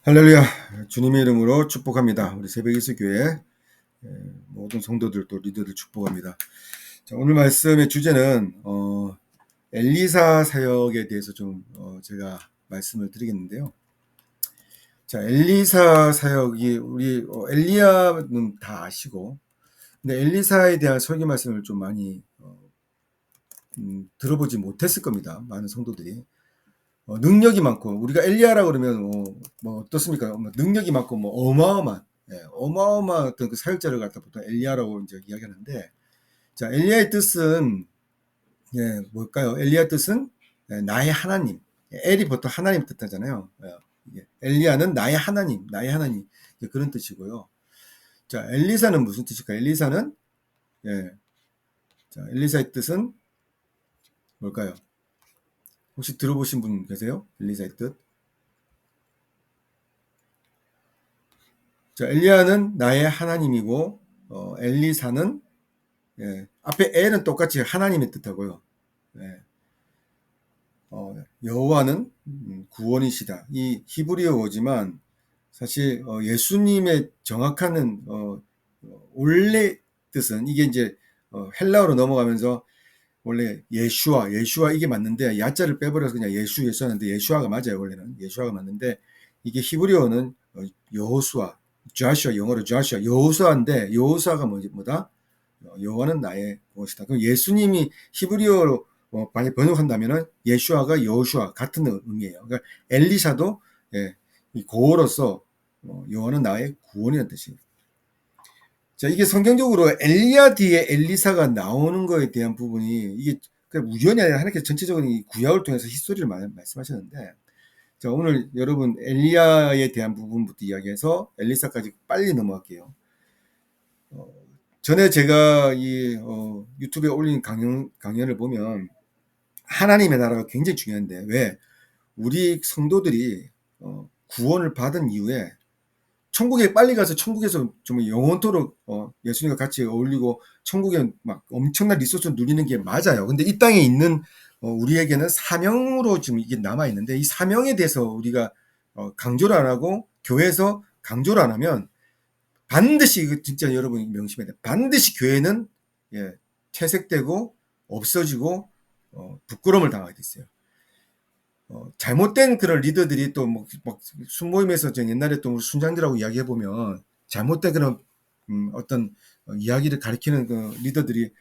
할렐루야. 주님의 이름으로 축복합니다. 우리 새벽예수교회 모든 성도들 또 리더들 축복합니다. 자, 오늘 말씀의 주제는 엘리사 사역에 대해서 좀 제가 말씀을 드리겠는데요. 자, 엘리사 사역이 우리 엘리야는 다 아시고, 근데 엘리사에 대한 설교 말씀을 좀 많이 들어보지 못했을 겁니다. 많은 성도들이. 능력이 많고 우리가 엘리야라 그러면 뭐 어떻습니까? 능력이 많고 뭐 어마어마한 어마어마한 어떤 그 사역자를 갖다 보통 엘리야라고 이제 이야기하는데, 자, 엘리야의 뜻은 뭘까요? 엘리야 뜻은 나의 하나님. 엘이 보통 하나님 뜻하잖아요. 엘리야는 나의 하나님, 나의 하나님, 그런 뜻이고요. 자, 엘리사는 무슨 뜻일까요? 엘리사는 자, 엘리사의 뜻은 뭘까요? 혹시 들어보신 분 계세요? 엘리사의 뜻? 자, 엘리야는 나의 하나님이고, 엘리사는, 앞에 엘은 똑같이 하나님의 뜻하고요. 여호와는 구원이시다. 이 히브리어지만 사실 예수님의 정확한 원래 뜻은 이게 이제 헬라어로 넘어가면서 원래 예슈아 이게 맞는데 야자를 빼버려서 그냥 예수 하는데 예슈아가 맞아요. 원래는 예슈아가 맞는데 이게 히브리어는 여호수아, 조슈아, 영어로 조슈아, 여호수아인데 여호수아가 뭐다? 여호와는 나의 무엇이다. 그럼 예수님이 히브리어로 많이 번역한다면은 예슈아가 여호슈아 같은 의미예요. 그러니까 엘리사도 이 고어로서 여호와는 나의 구원이라는 뜻이에요. 자, 이게 성경적으로 엘리야 뒤에 엘리사가 나오는 거에 대한 부분이 이게 그냥 우연이 아니라 하나님께서 전체적으로 이 구약을 통해서 히스토리를 말씀하셨는데, 자, 오늘 여러분 엘리야에 대한 부분부터 이야기해서 엘리사까지 빨리 넘어갈게요. 전에 제가 이 유튜브에 올린 강연을 보면 하나님의 나라가 굉장히 중요한데 왜 우리 성도들이 구원을 받은 이후에 천국에 빨리 가서 천국에서 좀 영원토록 예수님과 같이 어울리고 천국에 막 엄청난 리소스를 누리는 게 맞아요. 근데 이 땅에 있는 우리에게는 사명으로 지금 이게 남아 있는데 이 사명에 대해서 우리가 강조를 안 하고 교회에서 강조를 안 하면 반드시 이거 진짜 여러분이 명심해야 돼요. 반드시 교회는 퇴색되고 없어지고 부끄러움을 당하게 됐어요. 잘못된 그런 리더들이 또 막 순모임에서 옛날에 또 우리 순장들하고 이야기해 보면 잘못된 그런 어떤 이야기를 가리키는 그 리더들이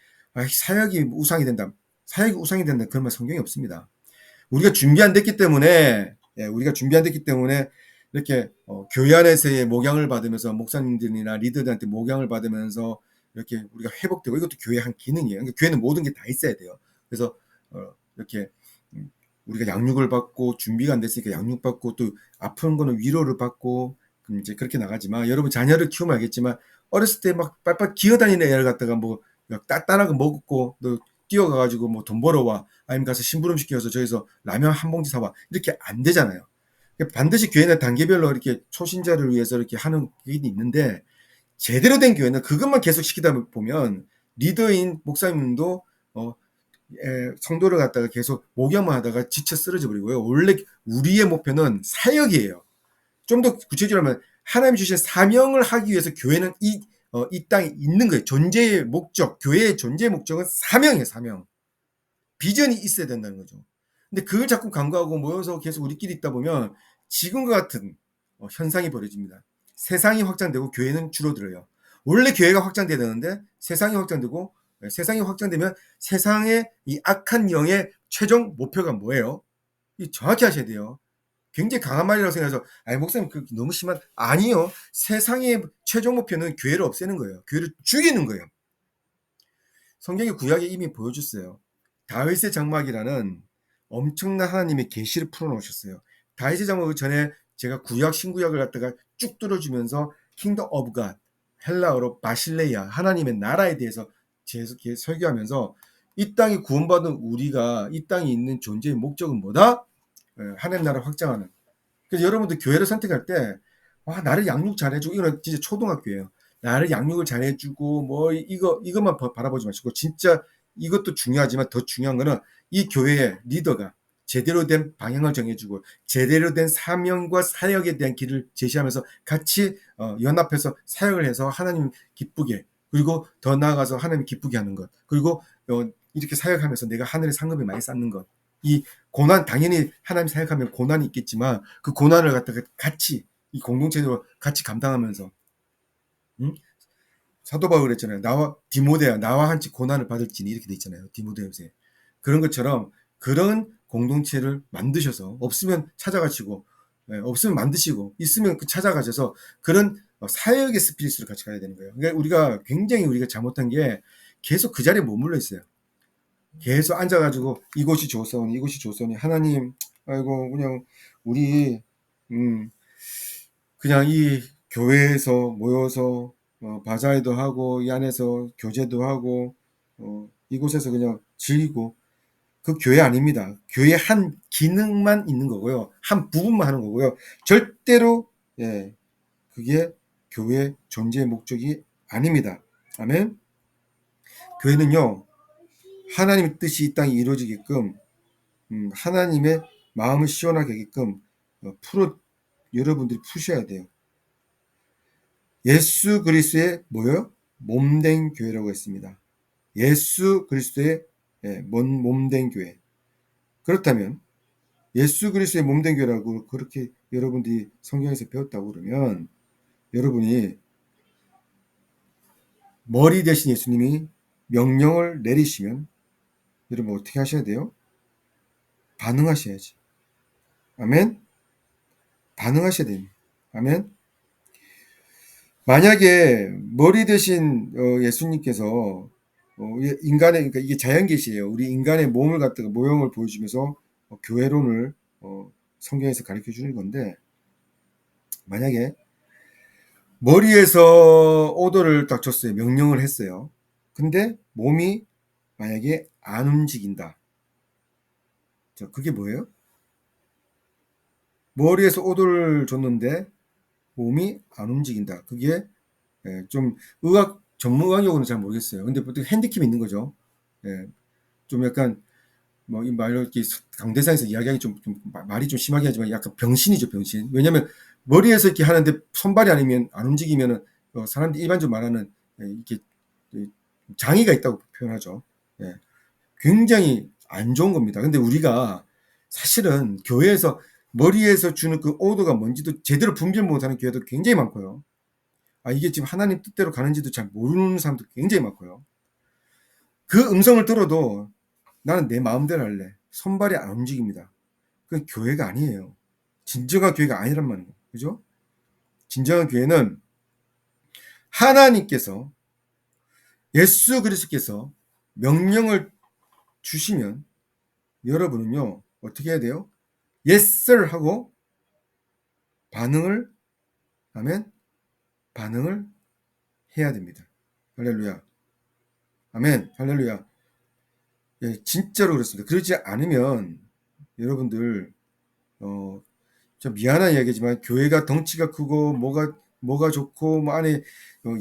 사역이 우상이 된다. 사역이 우상이 된다. 그런 말 성경이 없습니다. 우리가 준비 안 됐기 때문에 우리가 준비 안 됐기 때문에 이렇게 교회 안에서의 목양을 받으면서 목사님들이나 리더들한테 목양을 받으면서 이렇게 우리가 회복되고 이것도 교회의 한 기능이에요. 그러니까 교회는 모든 게 다 있어야 돼요. 그래서 이렇게 우리가 양육을 받고 준비가 안 됐으니까 양육받고 또 아픈 거는 위로를 받고 이제 그렇게 나가지만 여러분 자녀를 키우면 알겠지만 어렸을 때 막 빨빨 기어다니는 애를 갖다가 뭐 따따라고 먹고 너 뛰어가가지고 뭐 돈 벌어와 아니면 가서 심부름 시켜서 저기서 라면 한 봉지 사와 이렇게 안 되잖아요. 반드시 교회는 단계별로 이렇게 초신자를 위해서 이렇게 하는 게 있는데 제대로 된 교회는 그것만 계속 시키다 보면 리더인 목사님도 성도를 갖다가 계속 목양만 하다가 지쳐 쓰러져 버리고요. 원래 우리의 목표는 사역이에요. 좀 더 구체적으로 하면 하나님 주신 사명을 하기 위해서 교회는 이 땅에 있는 거예요. 존재의 목적, 교회의 존재의 목적은 사명이에요. 사명. 비전이 있어야 된다는 거죠. 근데 그걸 자꾸 간과하고 모여서 계속 우리끼리 있다 보면 지금과 같은 현상이 벌어집니다. 세상이 확장되고 교회는 줄어들어요. 원래 교회가 확장돼야 되는데 세상이 확장되고 세상이 확장되면 세상의 이 악한 영의 최종 목표가 뭐예요? 정확히 하셔야 돼요. 굉장히 강한 말이라고 생각해서 아니 목사님 그 너무 심한 아니요. 세상의 최종 목표는 교회를 없애는 거예요. 교회를 죽이는 거예요. 성경의 구약에 이미 보여줬어요. 다윗의 장막이라는 엄청난 하나님의 계시를 풀어놓으셨어요. 다윗의 장막 전에 제가 구약 신구약을 갖다가 쭉 뚫어주면서 킹덤 오브 갓 헬라어로 바실레이아 하나님의 나라에 대해서 계속 설교하면서 이 땅이 구원받은 우리가 이 땅에 있는 존재의 목적은 뭐다? 하나님 나라 확장하는. 그래서 여러분들 교회를 선택할 때 나를 양육 잘해주고 이건 진짜 초등학교예요. 나를 양육을 잘해주고 뭐 이것만 바라보지 마시고 진짜 이것도 중요하지만 더 중요한 거는 이 교회의 리더가 제대로 된 방향을 정해주고 제대로 된 사명과 사역에 대한 길을 제시하면서 같이 연합해서 사역을 해서 하나님 기쁘게, 그리고 더 나아가서 하나님 기쁘게 하는 것, 그리고 이렇게 사역하면서 내가 하늘의 상급을 많이 쌓는 것. 이 고난, 당연히 하나님 사역하면 고난이 있겠지만 그 고난을 갖다가 같이 이 공동체로 같이 감당하면서, 응? 사도 바울 그랬잖아요. 나와 디모데야, 나와 한치 고난을 받을지니, 이렇게 돼 있잖아요. 디모데후서에. 그런 것처럼 그런 공동체를 만드셔서, 없으면 찾아가시고, 없으면 만드시고, 있으면 찾아가셔서 그런 사역의 스피릿으로 같이 가야 되는 거예요. 그러니까 우리가 잘못한 게 계속 그 자리에 머물러 있어요. 계속 앉아가지고 이곳이 좋사오니 하나님, 아이고 그냥 우리 그냥 이 교회에서 모여서 바자회도 하고 이 안에서 교제도 하고 이곳에서 그냥 즐기고, 그 교회 아닙니다. 교회 한 기능만 있는 거고요. 한 부분만 하는 거고요. 절대로 그게 교회 존재의 목적이 아닙니다. 아멘. 교회는요, 하나님의 뜻이 이 땅에 이루어지게끔, 하나님의 마음을 시원하게 하게끔 여러분들이 푸셔야 돼요. 예수 그리스도의 뭐요? 몸된 교회라고 했습니다. 예수 그리스도의 몸된 교회. 그렇다면 예수 그리스도의 몸된 교회라고 그렇게 여러분들이 성경에서 배웠다고 그러면, 여러분이 머리 대신 예수님이 명령을 내리시면 여러분 어떻게 하셔야 돼요? 반응하셔야지. 아멘. 반응하셔야 됩니다. 아멘. 만약에 머리 대신 예수님께서 인간의, 그러니까 이게 자연계시예요. 우리 인간의 몸을 갖다가 모형을 보여주면서 교회론을 성경에서 가르쳐 주는 건데, 만약에 머리에서 오더를 딱 줬어요. 명령을 했어요. 근데 몸이 만약에 안 움직인다. 그게 뭐예요? 머리에서 오더를 줬는데 몸이 안 움직인다. 그게 좀 전문가 용어는 잘 모르겠어요. 근데 보통 핸디캡이 있는 거죠. 좀 약간 뭐 이 말로 이렇게 강대상에서 이야기하기 좀 말이 좀 심하게 하지만 약간 병신이죠, 병신. 왜냐면 머리에서 이렇게 하는데 손발이 아니면 안 움직이면은 사람들이 일반적으로 말하는 이렇게 장애가 있다고 표현하죠. 굉장히 안 좋은 겁니다. 근데 우리가 사실은 교회에서 머리에서 주는 그 오더가 뭔지도 제대로 분별 못하는 교회도 굉장히 많고요. 이게 지금 하나님 뜻대로 가는지도 잘 모르는 사람도 굉장히 많고요. 그 음성을 들어도 나는 내 마음대로 할래. 손발이 안 움직입니다. 그건 교회가 아니에요. 진정한 교회가 아니란 말이에요. 그죠? 진정한 교회는 하나님께서, 예수 그리스도께서 명령을 주시면 여러분은요, 어떻게 해야 돼요? Yes, sir 하고 반응을 하면 반응을 해야 됩니다. 할렐루야. 아멘. 할렐루야. 진짜로 그렇습니다. 그러지 않으면 여러분들 좀 미안한 이야기지만 교회가 덩치가 크고 뭐가 좋고 뭐 안에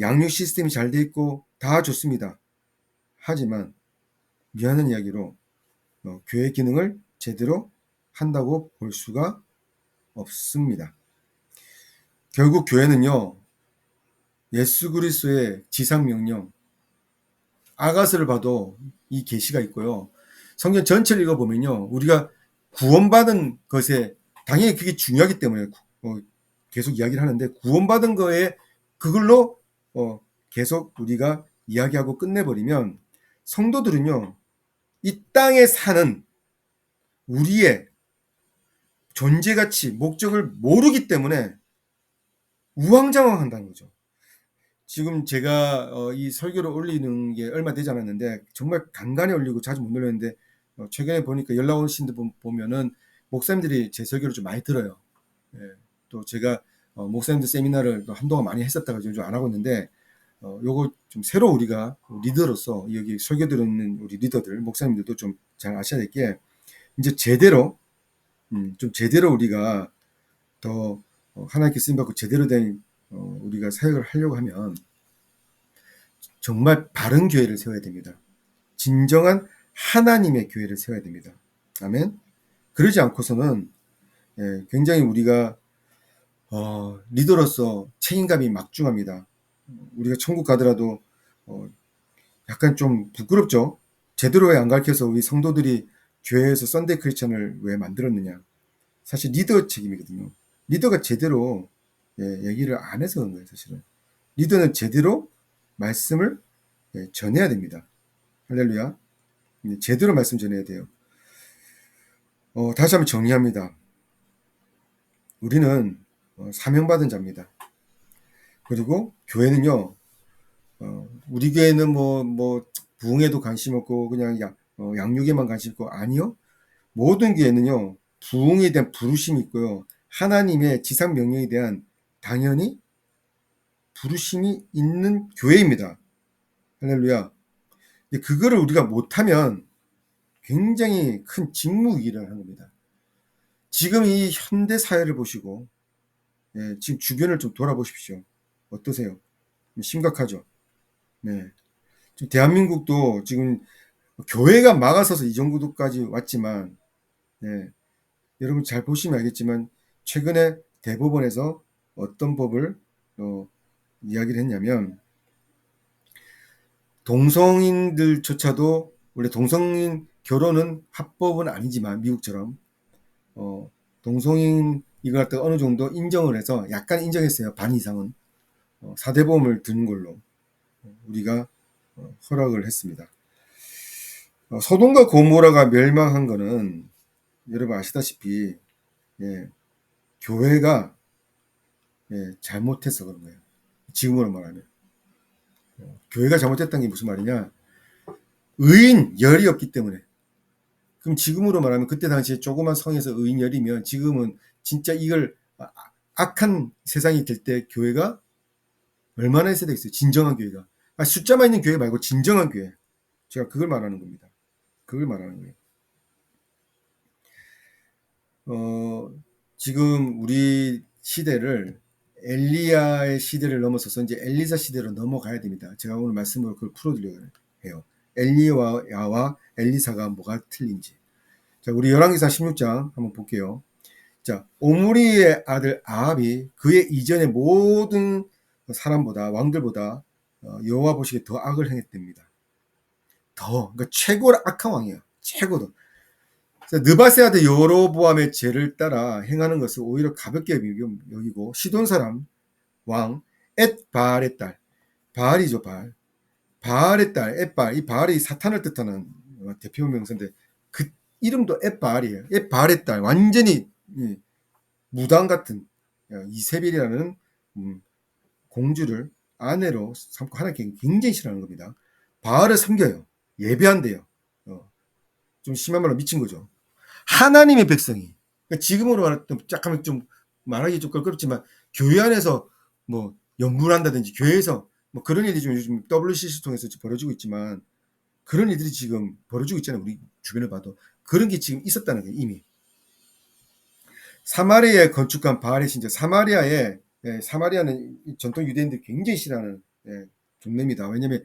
양육 시스템이 잘 돼 있고 다 좋습니다. 하지만 미안한 이야기로 교회 기능을 제대로 한다고 볼 수가 없습니다. 결국 교회는요, 예수 그리스도의 지상 명령 아가서를 봐도 이 계시가 있고요. 성경 전체를 읽어보면요, 우리가 구원받은 것에, 당연히 그게 중요하기 때문에 계속 이야기를 하는데, 구원받은 거에 그걸로 계속 우리가 이야기하고 끝내버리면 성도들은요, 이 땅에 사는 우리의 존재가치, 목적을 모르기 때문에 우왕좌왕한다는 거죠. 지금 제가 이 설교를 올리는 게 얼마 되지 않았는데 정말 간간히 올리고 자주 못 올렸는데, 최근에 보니까 연락 오신 분 보면은 목사님들이 제 설교를 좀 많이 들어요. 또 제가 목사님들 세미나를 한동안 많이 했었다가 좀 안 하고 있는데, 요거 좀 새로 우리가 리더로서 여기 설교 들은 우리 리더들, 목사님들도 좀 잘 아셔야 될 게, 이제 제대로 우리가 더 하나님께 쓰임 받고 제대로 된 우리가 사역을 하려고 하면 정말 바른 교회를 세워야 됩니다. 진정한 하나님의 교회를 세워야 됩니다. 아멘. 그러지 않고서는 굉장히 우리가 리더로서 책임감이 막중합니다. 우리가 천국 가더라도 약간 좀 부끄럽죠. 제대로 왜 안 가르쳐서 우리 성도들이 교회에서 썬데이 크리스천을 왜 만들었느냐. 사실 리더 책임이거든요. 리더가 제대로 얘기를 안 해서 그런 거예요, 사실은. 리더는 제대로 말씀을 전해야 됩니다. 할렐루야. 제대로 말씀 전해야 돼요. 다시 한번 정리합니다. 우리는 사명받은 자입니다. 그리고 교회는요, 우리 교회는 부흥에도 관심 없고 그냥 양육에만 관심 있고 아니요. 모든 교회는요, 부흥에 대한 부르심이 있고요. 하나님의 지상 명령에 대한 당연히 부르심이 있는 교회입니다. 할렐루야. 근데 그거를 우리가 못하면 굉장히 큰 직무유기를 하는 겁니다. 지금 이 현대 사회를 보시고 지금 주변을 좀 돌아보십시오. 어떠세요? 심각하죠. 네. 지금 대한민국도 지금 교회가 막아서서 이 정도까지 왔지만, 여러분 잘 보시면 알겠지만 최근에 대법원에서 어떤 법을 이야기를 했냐면, 동성인들조차도 원래 동성인 결혼은 합법은 아니지만 미국처럼 동성인 이거 갖다 어느 정도 인정을 해서 약간 인정했어요. 반 이상은 사대보험을 드는 걸로 우리가 허락을 했습니다. 소돔과 고모라가 멸망한 거는 여러분 아시다시피 교회가 잘못해서 그런 거예요. 지금으로 말하면 교회가 잘못했다는 게 무슨 말이냐, 의인 열이 없기 때문에. 그럼 지금으로 말하면 그때 당시에 조그만 성에서 의인 열이면 지금은 진짜 이걸 악한 세상이 될 때 교회가 얼마나 했어야 되겠어요. 진정한 교회가. 숫자만 있는 교회 말고 진정한 교회. 제가 그걸 말하는 겁니다. 그걸 말하는 거예요. 지금 우리 시대를 엘리야의 시대를 넘어서서 이제 엘리사 시대로 넘어가야 됩니다. 제가 오늘 말씀으로 그걸 풀어드려야 해요. 엘리야와 엘리사가 뭐가 틀린지. 자, 우리 열왕기상 16장 한번 볼게요. 자, 오므리의 아들 아합이 그의 이전의 모든 사람보다, 왕들보다 여호와 보시기에 더 악을 행했답니다. 그러니까 최고로 악한 왕이에요. 최고도. 느바세 아들 여로보암의 죄를 따라 행하는 것을 오히려 가볍게 여기고, 시돈 사람 왕 엣바알의 딸, 바알이죠, 바알. 바알의 딸 엣바알, 이 바알이 사탄을 뜻하는 대표 명사인데 그 이름도 엣바알이에요. 엣바알의 딸, 완전히 무당 같은 이세벨이라는 공주를 아내로 삼고 하나님께 굉장히 싫어하는 겁니다. 바알을 섬겨요. 예배한대요. 좀 심한 말로 미친 거죠. 하나님의 백성이. 그러니까 지금으로 말하면 좀 말하기 좀 껄끄럽지만 교회 안에서 뭐 연구를 한다든지 교회에서 뭐 그런 일이 좀 요즘 WCC 통해서 벌어지고 있지만 그런 일들이 지금 벌어지고 있잖아요. 우리 주변을 봐도. 그런 게 지금 있었다는 거예요. 이미. 사마리아에 건축한 바알의 신전. 사마리아는 전통 유대인들이 굉장히 싫어하는 동네입니다. 왜냐하면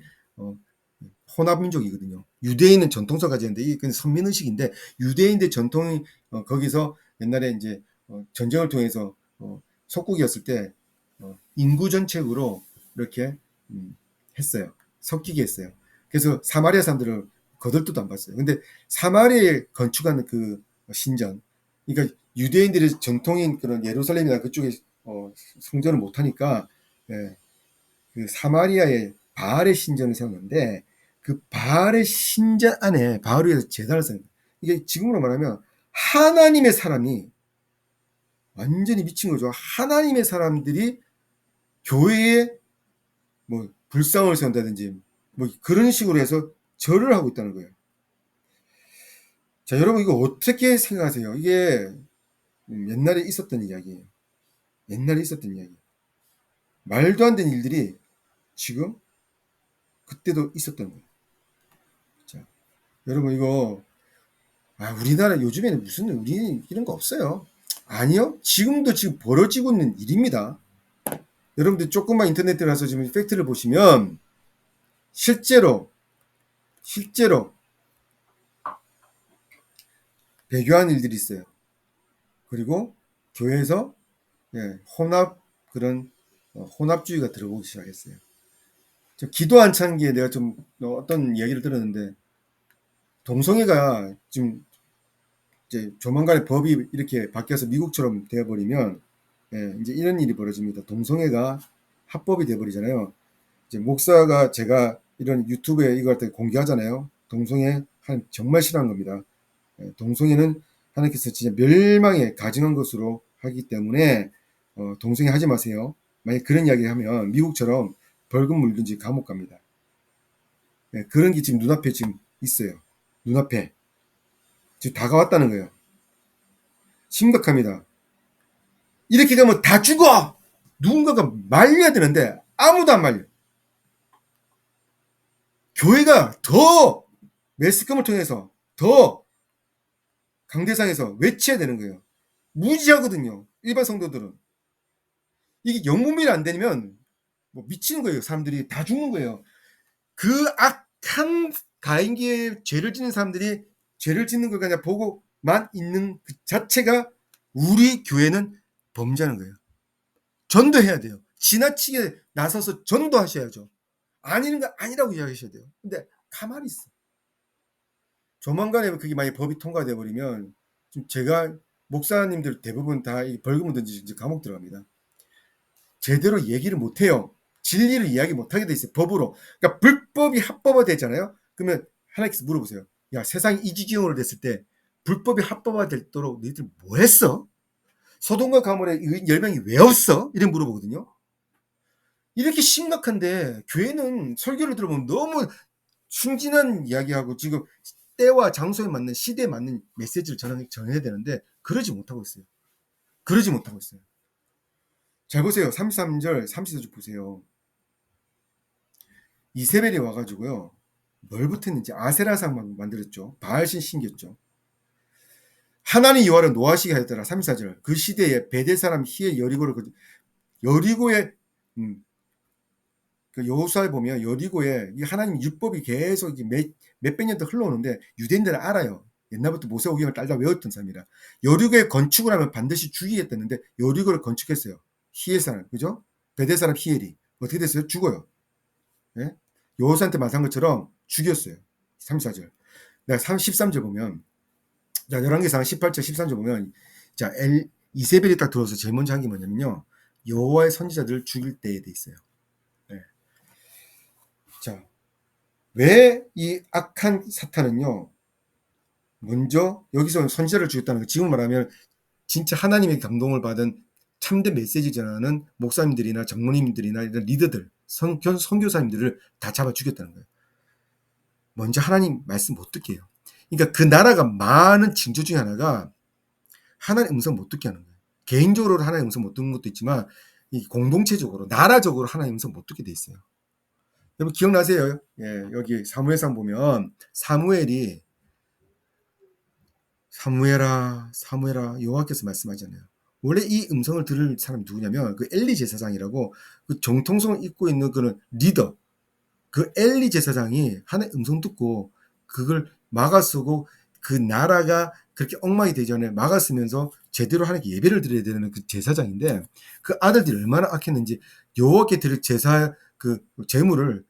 혼합민족이거든요. 유대인은 전통서 가지는데 이건 선민의식인데 유대인들 전통이 거기서 옛날에 이제 전쟁을 통해서 속국이었을 때 인구 전책으로 이렇게 했어요. 섞이게 했어요. 그래서 사마리아 사람들을 거들떠도 안 봤어요. 근데 사마리아에 건축한 그 신전, 그러니까 유대인들의 전통인 그런 예루살렘이나 그쪽에 성전을 못하니까 그 사마리아의 바알의 신전을 세웠는데 그 바알의 신전 안에 바알을 위해서 제단을 세웠어요. 이게 지금으로 말하면 하나님의 사람이 완전히 미친 거죠. 하나님의 사람들이 교회에 뭐 불상을 세운다든지 뭐 그런 식으로 해서 절을 하고 있다는 거예요. 자, 여러분 이거 어떻게 생각하세요? 이게 옛날에 있었던 이야기예요. 옛날에 있었던 이야기. 말도 안 되는 일들이 지금 그때도 있었던 거예요. 자, 여러분 이거 우리나라 요즘에는 무슨 우리 이런 거 없어요. 아니요. 지금도 지금 벌어지고 있는 일입니다. 여러분들 조금만 인터넷에 가서 지금 팩트를 보시면 실제로 배교한 일들이 있어요. 그리고 교회에서 혼합 그런 혼합주의가 들어오기 시작했어요. 기도 안창기에 내가 좀 어떤 얘기를 들었는데 동성애가 지금 이제 조만간에 법이 이렇게 바뀌어서 미국처럼 되어버리면 이제 이런 일이 벌어집니다. 동성애가 합법이 되어버리잖아요. 이제 목사가 제가 이런 유튜브에 이걸 공개하잖아요. 동성애 정말 싫어하는 겁니다. 동성애는 하나님께서 진짜 멸망에 가증한 것으로 하기 때문에 동성애 하지 마세요. 만약 그런 이야기 하면 미국처럼 벌금 물든지 감옥 갑니다. 그런 게 지금 눈앞에 지금 있어요. 눈앞에 지금 다가왔다는 거예요. 심각합니다. 이렇게 되면 다 죽어! 누군가가 말려야 되는데 아무도 안 말려. 교회가 더 매스컴을 통해서 더 강대상에서 외쳐야 되는 거예요. 무지하거든요. 일반 성도들은. 이게 영분별이 안 되면 뭐 미치는 거예요. 사람들이 다 죽는 거예요. 그 악한 가인기에 죄를 짓는 사람들이 죄를 짓는 걸 그냥 보고만 있는 그 자체가 우리 교회는 범죄하는 거예요. 전도해야 돼요. 지나치게 나서서 전도하셔야죠. 아니는 거 아니라고 이야기하셔야 돼요. 근데 가만히 있어. 조만간에 그게 만약 법이 통과돼 버리면 제가 목사님들 대부분 다 벌금을 던지지 감옥 들어갑니다. 제대로 얘기를 못 해요. 진리를 이야기 못 하게 돼 있어요. 법으로. 그러니까 불법이 합법화 되잖아요. 그러면 하나님께서 물어보세요. 야, 세상이 이 지경으로 됐을 때 불법이 합법화 되도록 너희들 뭐 했어? 소돔과 가몰에 10명이 왜 없어? 이렇게 물어보거든요. 이렇게 심각한데 교회는 설교를 들어보면 너무 순진한 이야기하고 지금 때와 장소에 맞는 시대에 맞는 메시지를 전해야 되는데 그러지 못하고 있어요. 그러지 못하고 있어요. 잘 보세요. 33절, 34절 보세요. 이세벨이 와가지고요. 뭘 붙였는지 아세라상 만들었죠. 바알신 신겼죠. 하나님 여호와를 노하시게 하였더라. 34절. 그 시대에 베델 사람 히의 여리고를 여리고에 그 여호수아에 보면 여리고에 이 하나님 율법이 계속 몇백 년 더 흘러오는데 유대인들은 알아요. 옛날부터 모세오경을 딸다 외웠던 사람이라. 여리고에 건축을 하면 반드시 죽이겠다는데 여리고를 건축했어요. 히엘 사람, 그죠? 베델 사람 히엘이 어떻게 됐어요? 죽어요. 예? 여호수아한테 말한 것처럼 죽였어요. 34절. 내가 13절 보면 자, 11개상 18절 13절 보면 자, 이세벨이 딱 들어와서 제일 먼저 한 게 뭐냐면요. 여호와의 선지자들을 죽일 때에 돼 있어요. 네. 자, 왜 이 악한 사탄은요. 먼저 여기서 선지자를 죽였다는 거 지금 말하면 진짜 하나님의 감동을 받은 참된 메시지 전하는 목사님들이나 장로님들이나 이런 리더들, 선교사님들을 다 잡아 죽였다는 거예요. 먼저 하나님 말씀 못 듣게 해요. 그러니까 그 나라가 많은 징조 중에 하나가 하나님 음성 못 듣게 하는 거예요. 개인적으로 하나님 음성 못 듣는 것도 있지만 공동체적으로 나라적으로 하나님 음성 못 듣게 돼 있어요. 여러분 기억나세요? 예, 여기 사무엘상 보면 사무엘아 여호와께서 말씀하잖아요. 원래 이 음성을 들을 사람이 누구냐면 그 엘리 제사장이라고 그 정통성을 잇고 있는 그런 리더, 그 엘리 제사장이 하나님 음성 듣고 그걸 막아서고 그 나라가 그렇게 엉망이 되기 전에 막았으면서 제대로 하나님께 예배를 드려야 되는 그 제사장인데 그 아들들이 얼마나 악했는지 여호와께 드릴 제사 그 재물을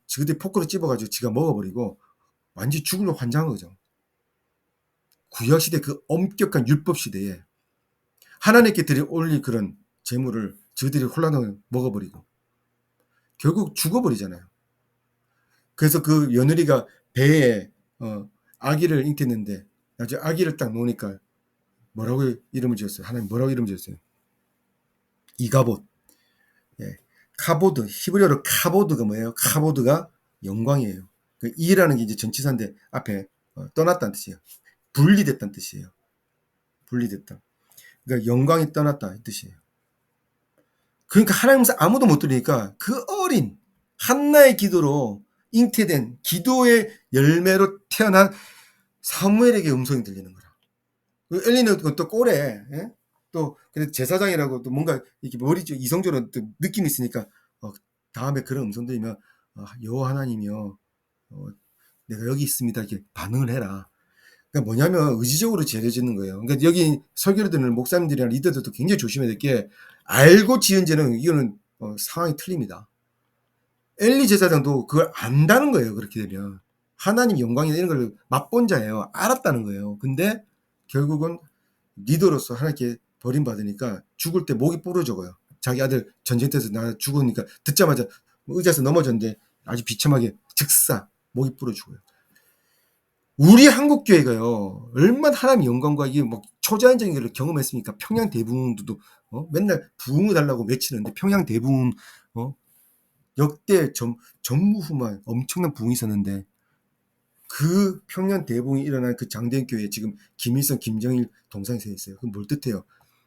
지그들이 포크로 찝어가지고 지가 먹어버리고 완전히 죽으려고 환장한 거죠. 구약시대 그 엄격한 율법시대에 하나님께 올릴 그런 재물을 저들이 혼란하게 먹어버리고 결국 죽어버리잖아요. 그래서 그 며느리가 배에 아기를 잉태했는데 나중에 아기를 딱 놓으니까 뭐라고 이름을 지었어요? 하나님 뭐라고 이름 지었어요? 이가봇. 예. 카보드. 히브리어로 카보드가 뭐예요? 카보드가 영광이에요. 그 이라는 게 이제 전치사인데 앞에 떠났다는 뜻이에요. 분리됐다는 뜻이에요. 분리됐다. 그러니까 영광이 떠났다 이 뜻이에요. 그러니까 하나님께서 아무도 못 들으니까 그 어린 한나의 기도로 잉태된 기도의 열매로 태어난 사무엘에게 음성이 들리는 거라. 엘리는 또 꼴에 또 제사장이라고 또 뭔가 이렇게 머리 쪽 이성적으로 또 느낌이 있으니까 다음에 그런 음성 들리면 여호와 하나님이여 내가 여기 있습니다 이렇게 반응을 해라. 그러니까 뭐냐면 의지적으로 재려지는 거예요. 그러니까 여기 설교를 듣는 목사님들이나 리더들도 굉장히 조심해야 될 게 알고 지은 죄는 이거는 상황이 틀립니다. 엘리 제사장도 그걸 안다는 거예요. 그렇게 되면 하나님 영광이나 이런 걸 맛본 자예요. 알았다는 거예요. 근데 결국은 리더로서 하나님께 버림받으니까 죽을 때 목이 부러져요. 자기 아들 전쟁터에서 나 죽으니까 듣자마자 의자에서 넘어졌는데 아주 비참하게 즉사 목이 부러 죽어요. 우리 한국 교회가요 얼마나 하나님 영광과 이게 뭐 초자연적인 걸 경험했으니까 평양 대부흥도 맨날 부흥을 달라고 외치는데 평양 대부흥 역대 전무후무한 엄청난 부흥이 있었는데 그 평양 대부흥이 일어난 그 장대현 교회에 지금 김일성, 김정일 동상이 서 있어요. 그럼 뭘 뜻해요?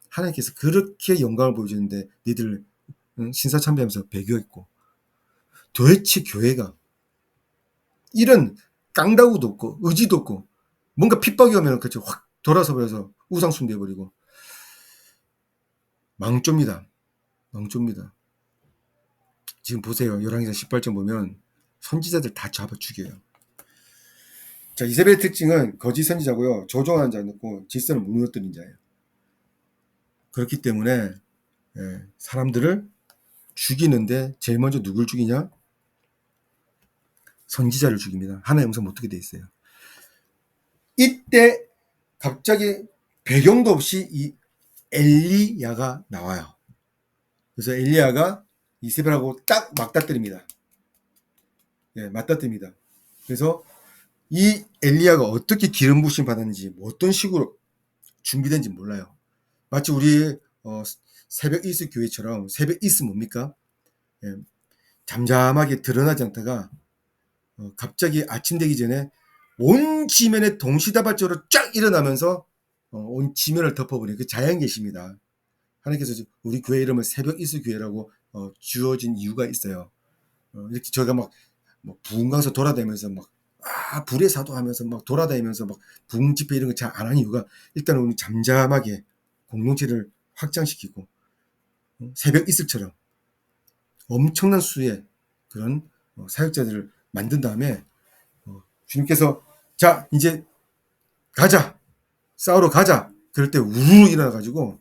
하나님께서 그렇게 영광을 보여주는데 니들 신사참배하면서 배교했고 도대체 교회가 이런 깡다구도 없고 의지도 없고 뭔가 핍박이 오면 그치 확 돌아서 버려서 우상숭배 해버리고 망조입니다. 망조입니다. 지금 보세요. 열왕기상 18장 보면 선지자들 다 잡아 죽여요. 자, 이세벨의 특징은 거짓 선지자고요. 조종하는 자였고 질서를 무너뜨린 자예요. 그렇기 때문에 사람들을 죽이는데 제일 먼저 누굴 죽이냐? 선지자를 죽입니다. 하나의 음성 어떻게 돼 있어요? 이때 갑자기 배경도 없이 이 엘리야가 나와요. 그래서 엘리야가 이세벨하고 딱 맞닥뜨립니다. 맞닥뜨립니다. 그래서 이 엘리야가 어떻게 기름 부심 받았는지 어떤 식으로 준비된지 몰라요. 마치 우리 새벽 이슬 교회처럼 새벽 이슬 뭡니까? 잠잠하게 드러나지 않다가 갑자기 아침 되기 전에 온 지면에 동시다발적으로 쫙 일어나면서 온 지면을 덮어버리는 그 자연계시입니다. 하나님께서 우리 교회 이름을 새벽 이슬 교회라고 주어진 이유가 있어요. 이렇게 저희가 막 부흥강서 돌아다니면서 막 불의 사도하면서 막 돌아다니면서 막 부흥 집회 이런 거 잘 안 하는 이유가 일단 우리 잠잠하게 공동체를 확장시키고 새벽 이슬처럼 엄청난 수의 그런 사역자들을 만든 다음에 주님께서 자 이제 가자 싸우러 가자 그럴 때 우르르 일어나가지고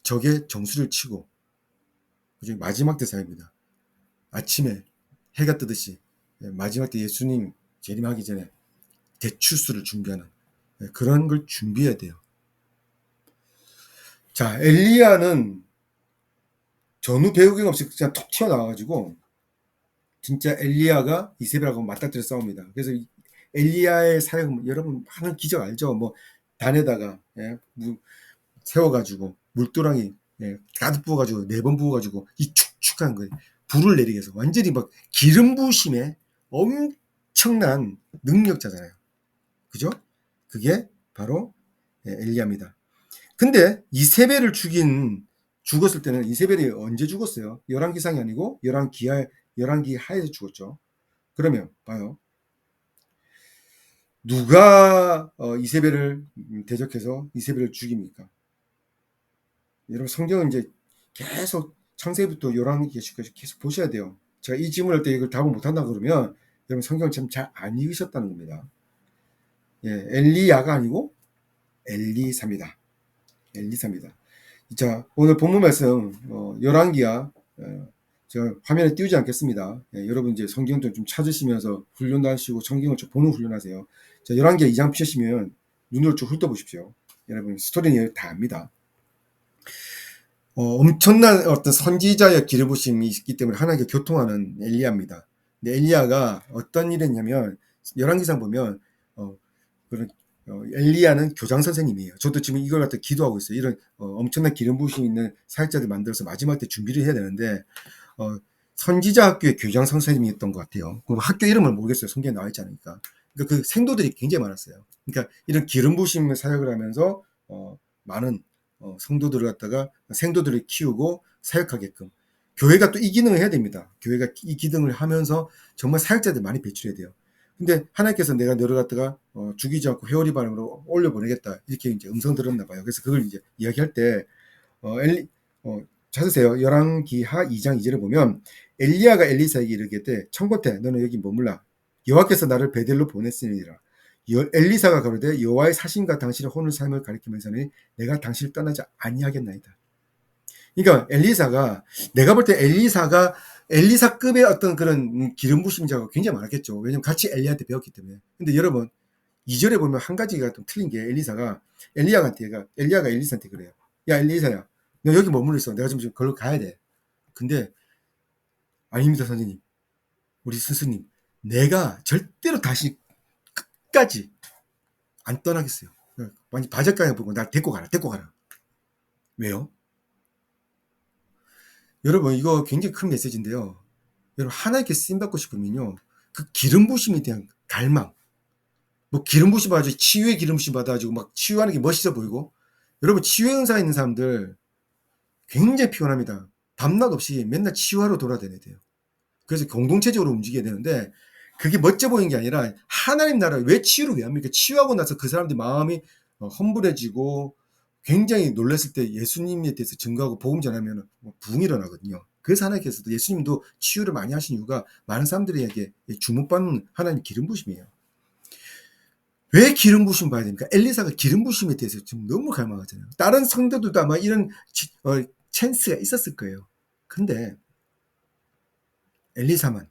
적의 정수를 치고 그중에 마지막 대사입니다. 아침에 해가 뜨듯이 마지막 때 예수님 재림하기 전에 대추수를 준비하는 그런 걸 준비해야 돼요. 자, 엘리야는 전후 배우경 없이 그냥 톡 튀어나와가지고 진짜 엘리야가 이세벨하고 맞닥뜨려 싸웁니다. 그래서 엘리야의 사역은 여러분 하는 기적 알죠? 뭐 단에다가 세워가지고 물도랑이 가득 부어가지고 4번 부어가지고 이 축축한 거예요. 불을 내리게 해서 완전히 막 기름 부으심에 엄청난 능력자잖아요. 그죠? 그게 바로 엘리야입니다. 근데 이세벨을 죽었을 때는 이세벨이 언제 죽었어요? 열왕기상이 아니고 열왕기 하에서 죽었죠. 그러면 봐요. 누가 이세벨을 대적해서 이세벨을 죽입니까? 여러분 성경은 이제 계속 창세기부터 열왕기까지 계속 보셔야 돼요. 제가 이 질문할 때 이걸 답을 못한다 그러면 여러분 성경을 참 잘 안 읽으셨다는 겁니다. 엘리야가 아니고 엘리사입니다. 엘리사입니다. 자, 오늘 본문 말씀 열왕기야 제가 화면에 띄우지 않겠습니다. 여러분 이제 성경 좀 찾으시면서 훈련도 하시고 성경을 좀 보는 훈련하세요. 자, 열왕기야 2장 피시면 눈으로 좀 훑어보십시오. 여러분 스토리는 다 압니다. 엄청난 어떤 선지자의 기름 부심이 있기 때문에 하나님께 교통하는 엘리야입니다. 근데 엘리야가 어떤 일을 했냐면 열왕기상 보면 그런 엘리야는 교장 선생님이에요. 저도 지금 이걸 갖다 기도하고 있어요. 이런 엄청난 기름 부심 있는 사역자들 만들어서 마지막 때 준비를 해야 되는데 선지자 학교의 교장 선생님이었던 것 같아요. 학교 이름을 모르겠어요. 성경에 나와 있지 않으니까. 그러니까 그 생도들이 굉장히 많았어요. 그러니까 이런 기름 부심 사역을 하면서 많은 성도들을 갖다가 생도들을 키우고 사역하게끔 교회가 또 이 기능을 해야 됩니다. 교회가 이 기능을 하면서 정말 사역자들 많이 배출해야 돼요. 근데 하나님께서 내가 너를 갖다가 죽이지 않고 회오리 바람으로 올려보내겠다 이렇게 이제 음성 들었나 봐요. 그래서 그걸 이제 이야기할 때 찾으세요. 열왕기하 2장 2절을 보면 엘리야가 엘리사에게 이르기를 청곳해 너는 여기 머물라 여호와께서 나를 베델로 보냈으니라 엘리사가 가로되 여호와의 사신과 당신의 혼을 삶을 가리키면서는 내가 당신을 떠나지 아니하겠나이다. 그러니까 엘리사가, 내가 볼 때 엘리사급의 어떤 그런 기름 부심 자가 굉장히 많았겠죠. 왜냐면 같이 엘리야한테 배웠기 때문에. 근데 여러분 2절에 보면 한 가지가 좀 틀린 게, 엘리야가 엘리사한테 그래요. 야 엘리사야, 너 여기 머물러 있어. 내가 지금 걸로 가야 돼. 근데 아닙니다 선생님, 우리 스승님, 내가 절대로 다시 끝까지 안 떠나겠어요. 완전 바적강에 보고 나 데리고 가라. 왜요? 여러분 이거 굉장히 큰 메시지인데요. 여러분 하나님께 쓰임받고 싶으면요, 그 기름 부심에 대한 갈망, 뭐 기름 부심 받아가지고 치유의 기름 부심 받아가지고 막 치유하는 게 멋있어 보이고, 여러분 치유의 은사 있는 사람들 굉장히 피곤합니다. 밤낮 없이 맨날 치유하러 돌아다녀야 돼요. 그래서 공동체적으로 움직여야 되는데, 그게 멋져 보이는 게 아니라 하나님 나라, 왜 치유를 왜 합니까? 치유하고 나서 그 사람들 마음이 험불해지고 굉장히 놀랐을 때 예수님에 대해서 증거하고 복음 전하면 부흥이 일어나거든요. 그래서 하나님께서도 예수님도 치유를 많이 하신 이유가 많은 사람들에게 주목받는 하나님 기름 부심이에요. 왜 기름 부심 봐야 됩니까? 엘리사가 기름 부심에 대해서 지금 너무 갈망하잖아요. 다른 성도들도 아마 이런 찬스가 있었을 거예요. 근데 엘리사만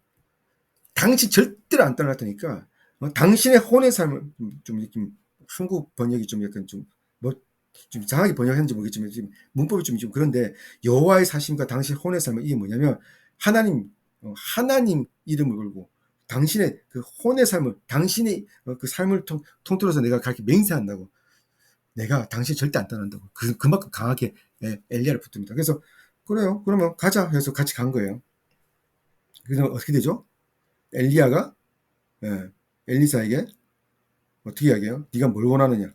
당신 절대로 안 떠났다니까, 당신의 혼의 삶을 좀 이렇게, 한국 번역이 좀 약간 좀 이상하게 번역했는지 모르겠지만 지금 문법이 좀 그런데, 여호와의 사심과 당신의 혼의 삶은, 이게 뭐냐면 하나님 이름을 걸고 당신의 그 혼의 삶을, 당신의 그 삶을 통틀어서 내가 그렇게 맹세한다고, 내가 당신 절대 안 떠난다고, 그만큼 강하게 엘리야를 붙듭니다. 그래서 그래요, 그러면 가자 해서 같이 간 거예요. 그래서 어떻게 되죠? 엘리야가 엘리사에게 어떻게 이야기해요? 네가 뭘 원하느냐?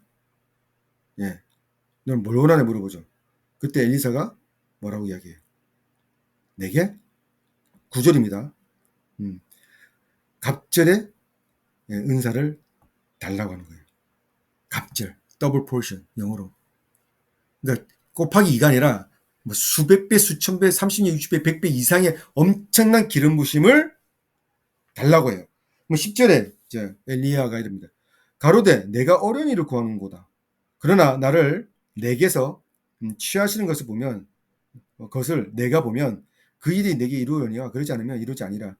넌 뭘 원하냐 물어보죠. 그때 엘리사가 뭐라고 이야기해요? 내게 9절입니다. 갑절의 은사를 달라고 하는 거예요. 갑절, 더블 포션, 영어로. 그러니까 곱하기 2가 아니라 뭐 수백 배, 수천 배, 30배, 60배, 100배 이상의 엄청난 기름 부심을 달라고 해요. 뭐 10절에 이제 엘리야가 이럽니다. 가로되 내가 어려운 일을 구하는 거다. 그러나 나를 내게서 취하시는 것을 보면, 그것을 내가 보면 그 일이 내게 이루어니와 그러지 않으면 이루지 아니라.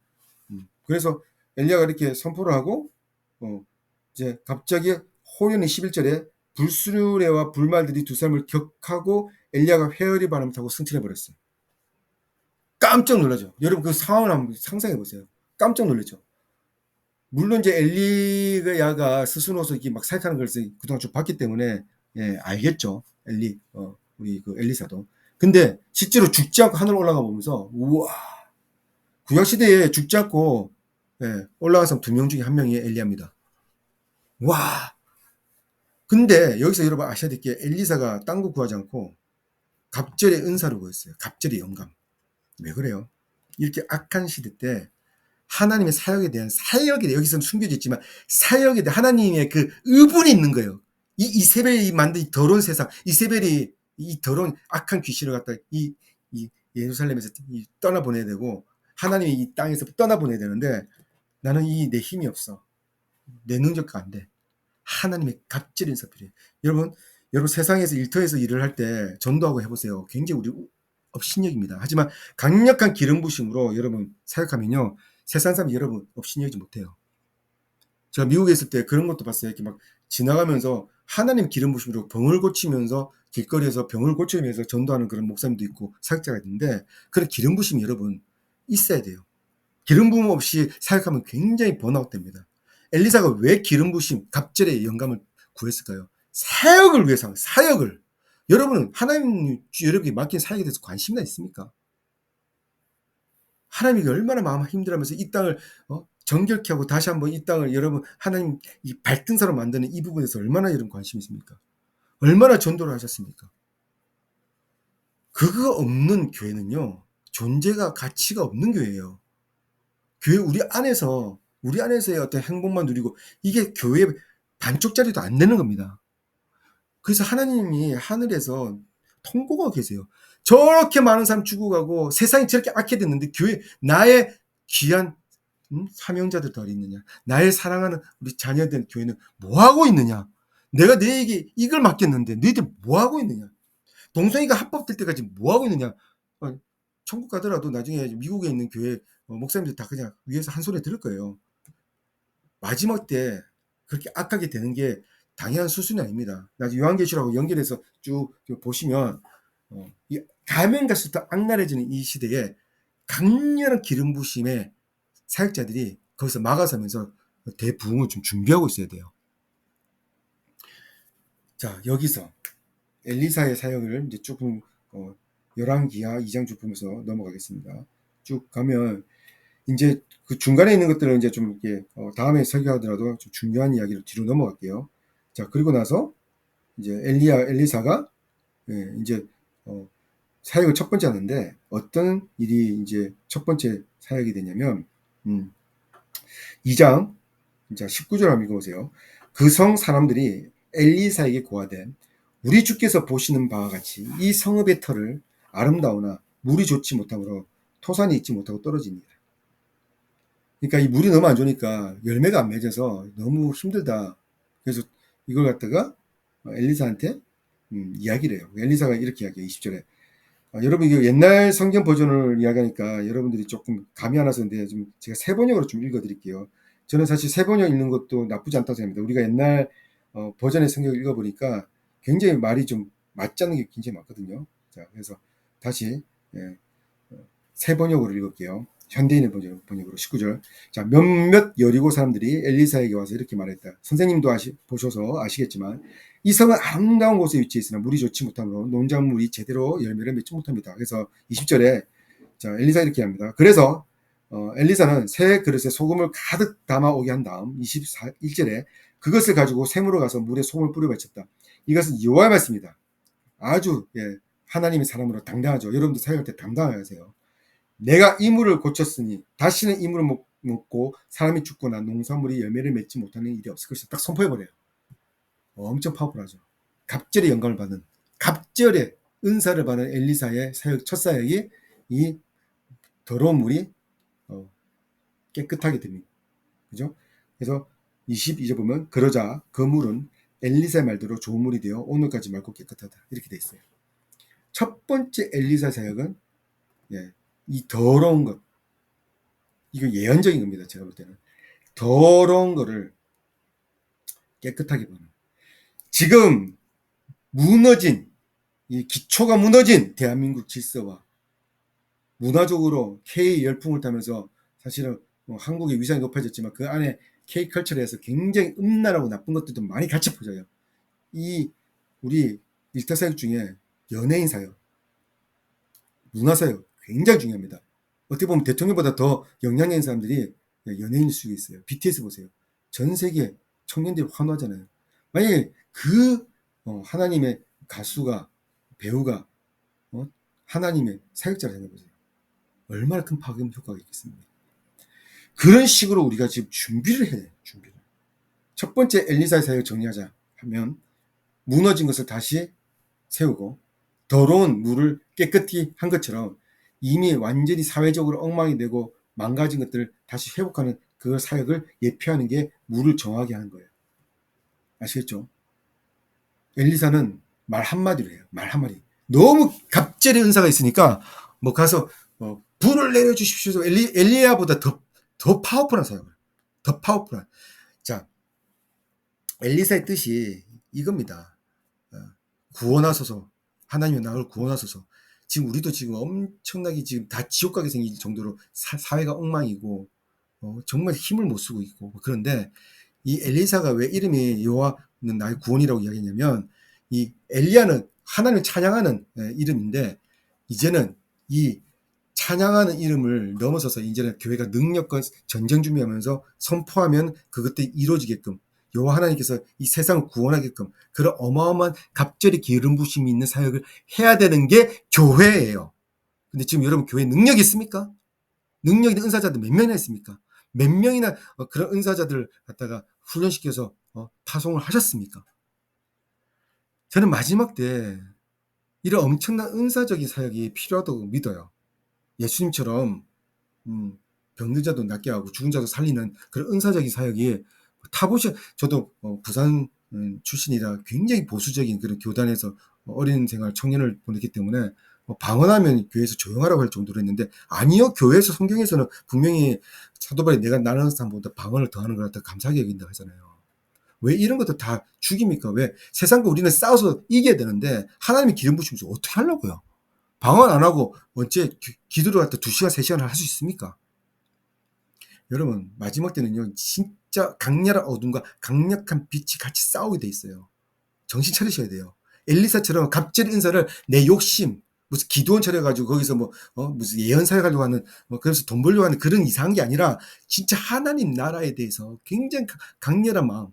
그래서 엘리야가 이렇게 선포를 하고, 이제 갑자기 호련히 11절에 불수레와 불말들이 두 사람을 격하고 엘리야가 회오리 바람을 타고 승천해 버렸어요. 깜짝 놀라죠. 여러분 그 상황을 한번 상상해 보세요. 깜짝 놀랐죠. 물론 이제 엘리야가 스스로서 이렇게 막 사역하는 걸 그동안 좀 봤기 때문에 알겠죠. 우리 그 엘리사도. 근데 실제로 죽지 않고 하늘 올라가 보면서, 우와, 구약 시대에 죽지 않고 올라간 사람 2명 중에 1명이 엘리야입니다. 와. 근데 여기서 여러분 아셔야 될 게, 엘리사가 딴 거 구하지 않고 갑절의 은사를 구했어요. 갑절의 영감. 왜 그래요? 이렇게 악한 시대 때 하나님의 사역에 대한, 여기서는 숨겨져 있지만 사역에 대한 하나님의 그 의분이 있는 거예요. 이세벨이 만든 이 더러운 세상, 이세벨이 이 더러운 악한 귀신을 갖다 이 예루살렘에서 떠나보내야 되고, 하나님이 이 땅에서 떠나보내야 되는데, 나는 내 힘이 없어. 내 능력과 안 돼. 하나님의 갑절의 인사 필요해요. 여러분 세상에서 일터에서 일을 할 때 전도하고 해보세요. 굉장히 우리 업신여깁니다. 하지만 강력한 기름 부심으로 여러분 사역하면요, 세상 사람이 여러분 업신여기지 못해요. 제가 미국에 있을 때 그런 것도 봤어요. 이렇게 막 지나가면서 하나님 기름 부심으로 병을 고치면서, 길거리에서 병을 고치면서 전도하는 그런 목사님도 있고 사역자가 있는데, 그런 기름 부심이 여러분 있어야 돼요. 기름 부음 없이 사역하면 굉장히 번아웃됩니다. 엘리사가 왜 기름 부심, 갑절의 영감을 구했을까요? 사역을 위해서. 사역을. 여러분은 하나님 여러분에게 맡긴 사역에 대해서 관심이 있습니까? 하나님이 얼마나 마음 힘들어하면서 이 땅을 정결케 하고 다시 한번 이 땅을 여러분 하나님 이 발등사로 만드는 이 부분에서 얼마나 여러분 관심이 있습니까? 얼마나 전도를 하셨습니까? 그거 없는 교회는요, 존재가 가치가 없는 교회예요. 교회 우리 안에서의 어떤 행복만 누리고, 이게 교회 반쪽짜리도 안 되는 겁니다. 그래서 하나님이 하늘에서 통보가 계세요. 저렇게 많은 사람 죽어가고 세상이 저렇게 악해 됐는데, 교회, 나의 귀한 사명자들 더 어디 있느냐? 나의 사랑하는 우리 자녀된 교회는 뭐 하고 있느냐? 내가 너에게 이걸 맡겼는데 너희들 뭐 하고 있느냐? 동성애가 합법될 때까지 뭐 하고 있느냐? 천국 가더라도 나중에 미국에 있는 교회 목사님들 다 그냥 위에서 한 소리 들을 거예요. 마지막 때 그렇게 악하게 되는 게 당연한 수순이 아닙니다. 나중에 요한계시록하고 연결해서 쭉 보시면 이 가면 갈수록 악랄해지는 이 시대에 강렬한 기름 부심에 사역자들이 거기서 막아서면서 대부흥을 좀 준비하고 있어야 돼요. 자, 여기서 엘리사의 사역을 이제 조금 열왕기하 2장 쭉 보면서 넘어가겠습니다. 쭉 가면 이제 그 중간에 있는 것들은 이제 좀 이렇게 다음에 설교하더라도 좀 중요한 이야기를 뒤로 넘어갈게요. 자, 그리고 나서 이제 엘리사가 이제 사역을 첫 번째 하는데 어떤 일이 이제 첫 번째 사역이 되냐면 2장 자 19절 한번 읽어보세요. 그 성 사람들이 엘리사에게 고하되 우리 주께서 보시는 바와 같이 이 성읍의 털을 아름다우나 물이 좋지 못하므로 토산이 있지 못하고 떨어집니다. 그러니까 이 물이 너무 안 좋으니까 열매가 안 맺어서 너무 힘들다. 그래서 이걸 갖다가 엘리사한테 이야기를 해요. 엘리사가 이렇게 이야기해요. 20절에 여러분 이거 옛날 성경 버전을 이야기하니까 여러분들이 조금 감이 안 와서인데 좀 제가 세 번역으로 좀 읽어드릴게요. 저는 사실 세 번역 읽는 것도 나쁘지 않다고 생각합니다. 우리가 옛날 버전의 성경을 읽어보니까 굉장히 말이 좀 맞지 않는 게 굉장히 많거든요. 자, 그래서 다시 세 번역으로 읽을게요. 현대인의 번역으로 19절. 자, 몇몇 여리고 사람들이 엘리사에게 와서 이렇게 말했다. 선생님도 보셔서 아시겠지만 이 성은 아름다운 곳에 위치해 있으나 물이 좋지 못하므로 농작물이 제대로 열매를 맺지 못합니다. 그래서 20절에 자, 엘리사 이렇게 합니다. 그래서 엘리사는 새 그릇에 소금을 가득 담아 오게 한 다음 21절에 그것을 가지고 샘으로 가서 물에 소금을 뿌려 바쳤다. 이것은 여호와의 말씀이다. 아주 하나님의 사람으로 당당하죠. 여러분도 사역할 때 당당하세요. 내가 이 물을 고쳤으니 다시는 이 물을 먹고 사람이 죽거나 농산물이 열매를 맺지 못하는 일이 없을 것이다. 딱 선포해버려요. 엄청 파워풀하죠. 갑절의 영광을 받는 갑절의 은사를 받는 엘리사의 사역, 첫 사역이 이 더러운 물이 깨끗하게 됩니다. 그죠? 그래서 22절 보면 그러자 그 물은 엘리사의 말대로 좋은 물이 되어 오늘까지 맑고 깨끗하다. 이렇게 돼 있어요. 첫 번째 엘리사 사역은 이 더러운 것, 이거 예언적인 겁니다. 제가 볼 때는 더러운 거를 깨끗하게 보는. 지금 무너진 이 기초가 무너진 대한민국 질서와 문화적으로 K 열풍을 타면서 사실은 한국의 위상이 높아졌지만 그 안에 K 컬처에서 굉장히 음란하고 나쁜 것들도 많이 같이 퍼져요. 이 우리 일타사역 중에 연예인 사역, 문화 사역 굉장히 중요합니다. 어떻게 보면 대통령보다 더 영향력 있는 사람들이 연예인일 수 있어요. BTS 보세요. 전 세계 청년들이 환호하잖아요. 만약에 그 하나님의 가수가 배우가 하나님의 사역자를 생각해보세요. 얼마나 큰 파급 효과가 있겠습니까? 그런 식으로 우리가 지금 준비를 해야 돼요. 준비를. 첫 번째 엘리사의 사역을 정리하자 하면 무너진 것을 다시 세우고 더러운 물을 깨끗이 한 것처럼 이미 완전히 사회적으로 엉망이 되고 망가진 것들을 다시 회복하는 그 사역을 예표하는 게 물을 정하게 하는 거예요. 아시겠죠? 엘리사는 말 한마디로 해요. 말 한마디. 너무 갑절의 은사가 있으니까 뭐 가서 불을 내려주십시오. 엘리야보다 더 파워풀한 사역을. 더 파워풀한. 자, 엘리사의 뜻이 이겁니다. 구원하소서. 하나님의 나를 구원하소서. 지금 우리도 지금 엄청나게 지금 다 지옥 가게 생길 정도로 사회가 엉망이고 정말 힘을 못 쓰고 있고 그런데 이 엘리사가 왜 이름이 여호와는 나의 구원이라고 이야기했냐면 이 엘리야는 하나님을 찬양하는 이름인데 이제는 이 찬양하는 이름을 넘어서서 이제는 교회가 능력과 전쟁 준비하면서 선포하면 그것들이 이루어지게끔 여호와 하나님께서 이 세상을 구원하게끔 그런 어마어마한 갑절의 기름 부심이 있는 사역을 해야 되는 게 교회예요. 근데 지금 여러분 교회 능력이 있습니까? 능력 있는 은사자들 몇 명이나 있습니까? 몇 명이나 그런 은사자들을 갖다가 훈련시켜서 파송을 하셨습니까? 저는 마지막 때 이런 엄청난 은사적인 사역이 필요하다고 믿어요. 예수님처럼 병든 자도 낫게 하고 죽은 자도 살리는 그런 은사적인 사역이 타보시 저도 부산 출신이라 굉장히 보수적인 그런 교단에서 어린 생활 청년을 보냈기 때문에 방언하면 교회에서 조용하라고 할 정도로 했는데 아니요 교회에서 성경에서는 분명히 사도 바울이 내가 나누는 사람보다 방언을 더하는 걸 갖다 감사하게 여긴다 하잖아요. 왜 이런 것도 다 죽입니까? 왜 세상과 우리는 싸워서 이겨야 되는데 하나님이 기름 부시면서 어떻게 하려고요? 방언 안 하고 언제 기도를 갖다 2시간 3시간을 할 수 있습니까? 여러분 마지막 때는요 진짜 강렬한 어둠과 강력한 빛이 같이 싸우게 돼 있어요. 정신 차리셔야 돼요. 엘리사처럼 갑질 인사를 내 욕심 무슨 기도원 차려가지고 거기서 무슨 예언 사역하려고 하는 그래서 돈 벌려고 하는 그런 이상한 게 아니라 진짜 하나님 나라에 대해서 굉장히 강렬한 마음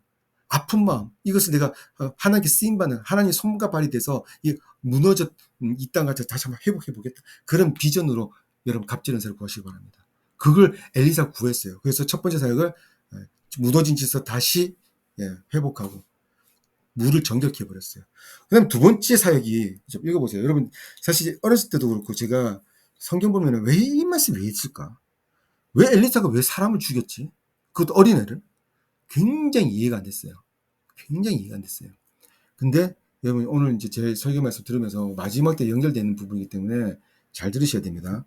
아픈 마음 이것을 내가 하나님께 쓰임받는 하나님의 손과 발이 돼서 이 무너져 이 땅 같아 다시 한번 회복해 보겠다 그런 비전으로 여러분 갑질 인사를 구하시기 바랍니다. 그걸 엘리사 구했어요. 그래서 첫 번째 사역을 무너진 짓에서 다시 회복하고 물을 정결케 해버렸어요. 그 다음 두 번째 사역이 좀 읽어보세요. 여러분 사실 어렸을 때도 그렇고 제가 성경 보면 왜 이 말씀 왜 했을까? 왜 엘리사가 왜 사람을 죽였지? 그것도 어린애를? 굉장히 이해가 안 됐어요. 굉장히 이해가 안 됐어요. 근데 여러분 오늘 이제 제 설교 말씀 들으면서 마지막 때 연결되는 부분이기 때문에 잘 들으셔야 됩니다.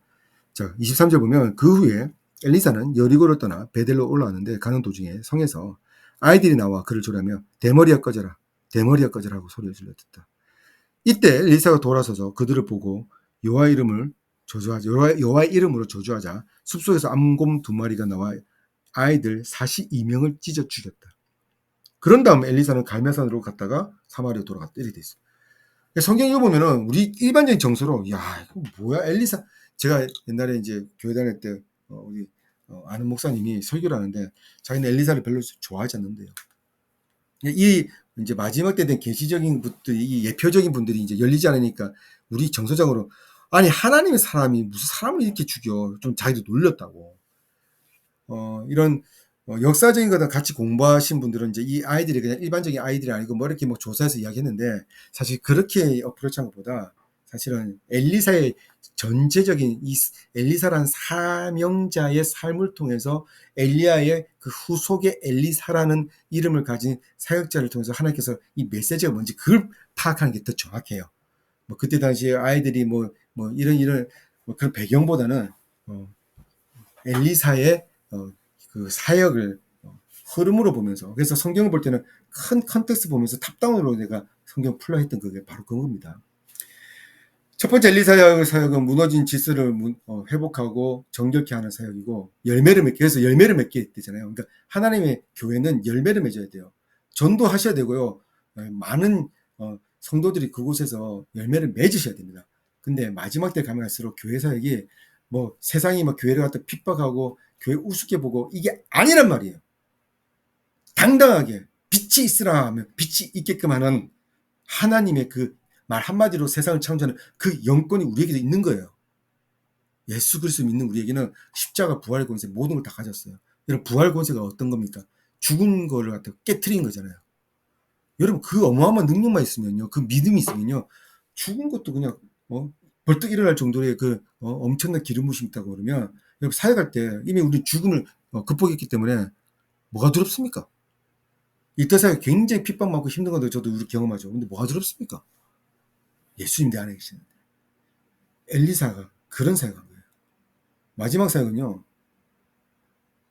자, 23절 보면 그 후에 엘리사는 여리고를 떠나 베델로 올라왔는데 가는 도중에 성에서 아이들이 나와 그를 조라며 대머리야 꺼져라 대머리야 꺼져라 하고 소리를 질렀다. 이때 엘리사가 돌아서서 그들을 보고 여호와 이름으로 저주하자 숲속에서 암곰 2마리가 나와 아이들 42명을 찢어 죽였다. 그런 다음 엘리사는 갈멜산으로 갔다가 사마리아로 돌아갔다 이렇게 돼 있어요. 성경 읽어보면은 우리 일반적인 정서로 야 이거 뭐야 엘리사 제가 옛날에 이제 교회 다닐 때 우리 아는 목사님이 설교를 하는데 자기는 엘리사를 별로 좋아하지 않는데요. 이 이제 마지막 때 된 계시적인 분들이 이 예표적인 분들이 이제 열리지 않으니까 우리 정서적으로 아니 하나님의 사람이 무슨 사람을 이렇게 죽여 좀 자기도 놀렸다고 이런 역사적인 거다 같이 공부하신 분들은 이제 이 아이들이 그냥 일반적인 아이들이 아니고 뭐 이렇게 뭐 조사해서 이야기했는데 사실 그렇게 어프로치한 것보다 사실은 엘리사의 전체적인 이 엘리사라는 사명자의 삶을 통해서 엘리야의 그 후속의 엘리사라는 이름을 가진 사역자를 통해서 하나님께서 이 메시지가 뭔지 그걸 파악하는 게 더 정확해요. 뭐 그때 당시에 아이들이 뭐 이런 뭐 그런 배경보다는 엘리사의 그 사역을 흐름으로 보면서 그래서 성경을 볼 때는 큰 컨텍스트 보면서 탑다운으로 내가 성경 풀라 했던 그게 바로 그겁니다. 첫 번째 엘리사 사역은 무너진 질서를 회복하고 정결케 하는 사역이고 열매를 맺게 그래서 열매를 맺게 되잖아요. 그러니까 하나님의 교회는 열매를 맺어야 돼요. 전도하셔야 되고요. 많은 성도들이 그곳에서 열매를 맺으셔야 됩니다. 근데 마지막 때 가면 갈수록 교회 사역이 뭐 세상이 막 교회를 갖다 핍박하고 교회 우습게 보고 이게 아니란 말이에요. 당당하게 빛이 있으라 하면 빛이 있게끔 하는 하나님의 그 말 한마디로 세상을 창조하는 그 영권이 우리에게도 있는 거예요. 예수 그리스도 믿는 우리에게는 십자가 부활 권세 모든 걸 다 가졌어요. 여러분 부활 권세가 어떤 겁니까? 죽은 거를 갖다 깨트린 거잖아요. 여러분 그 어마어마한 능력만 있으면요. 그 믿음이 있으면요. 죽은 것도 그냥 벌떡 일어날 정도의 그 엄청난 기름 부심이 있다고 그러면 여러분 사역할 때 이미 우리 죽음을 극복했기 때문에 뭐가 두렵습니까? 이때 사역 굉장히 핍박받고 힘든 건데 저도 우리 경험하죠. 근데 뭐가 두렵습니까? 예수님 내 안에 계시는데 엘리사가 그런 사역한 거예요. 마지막 사역은요.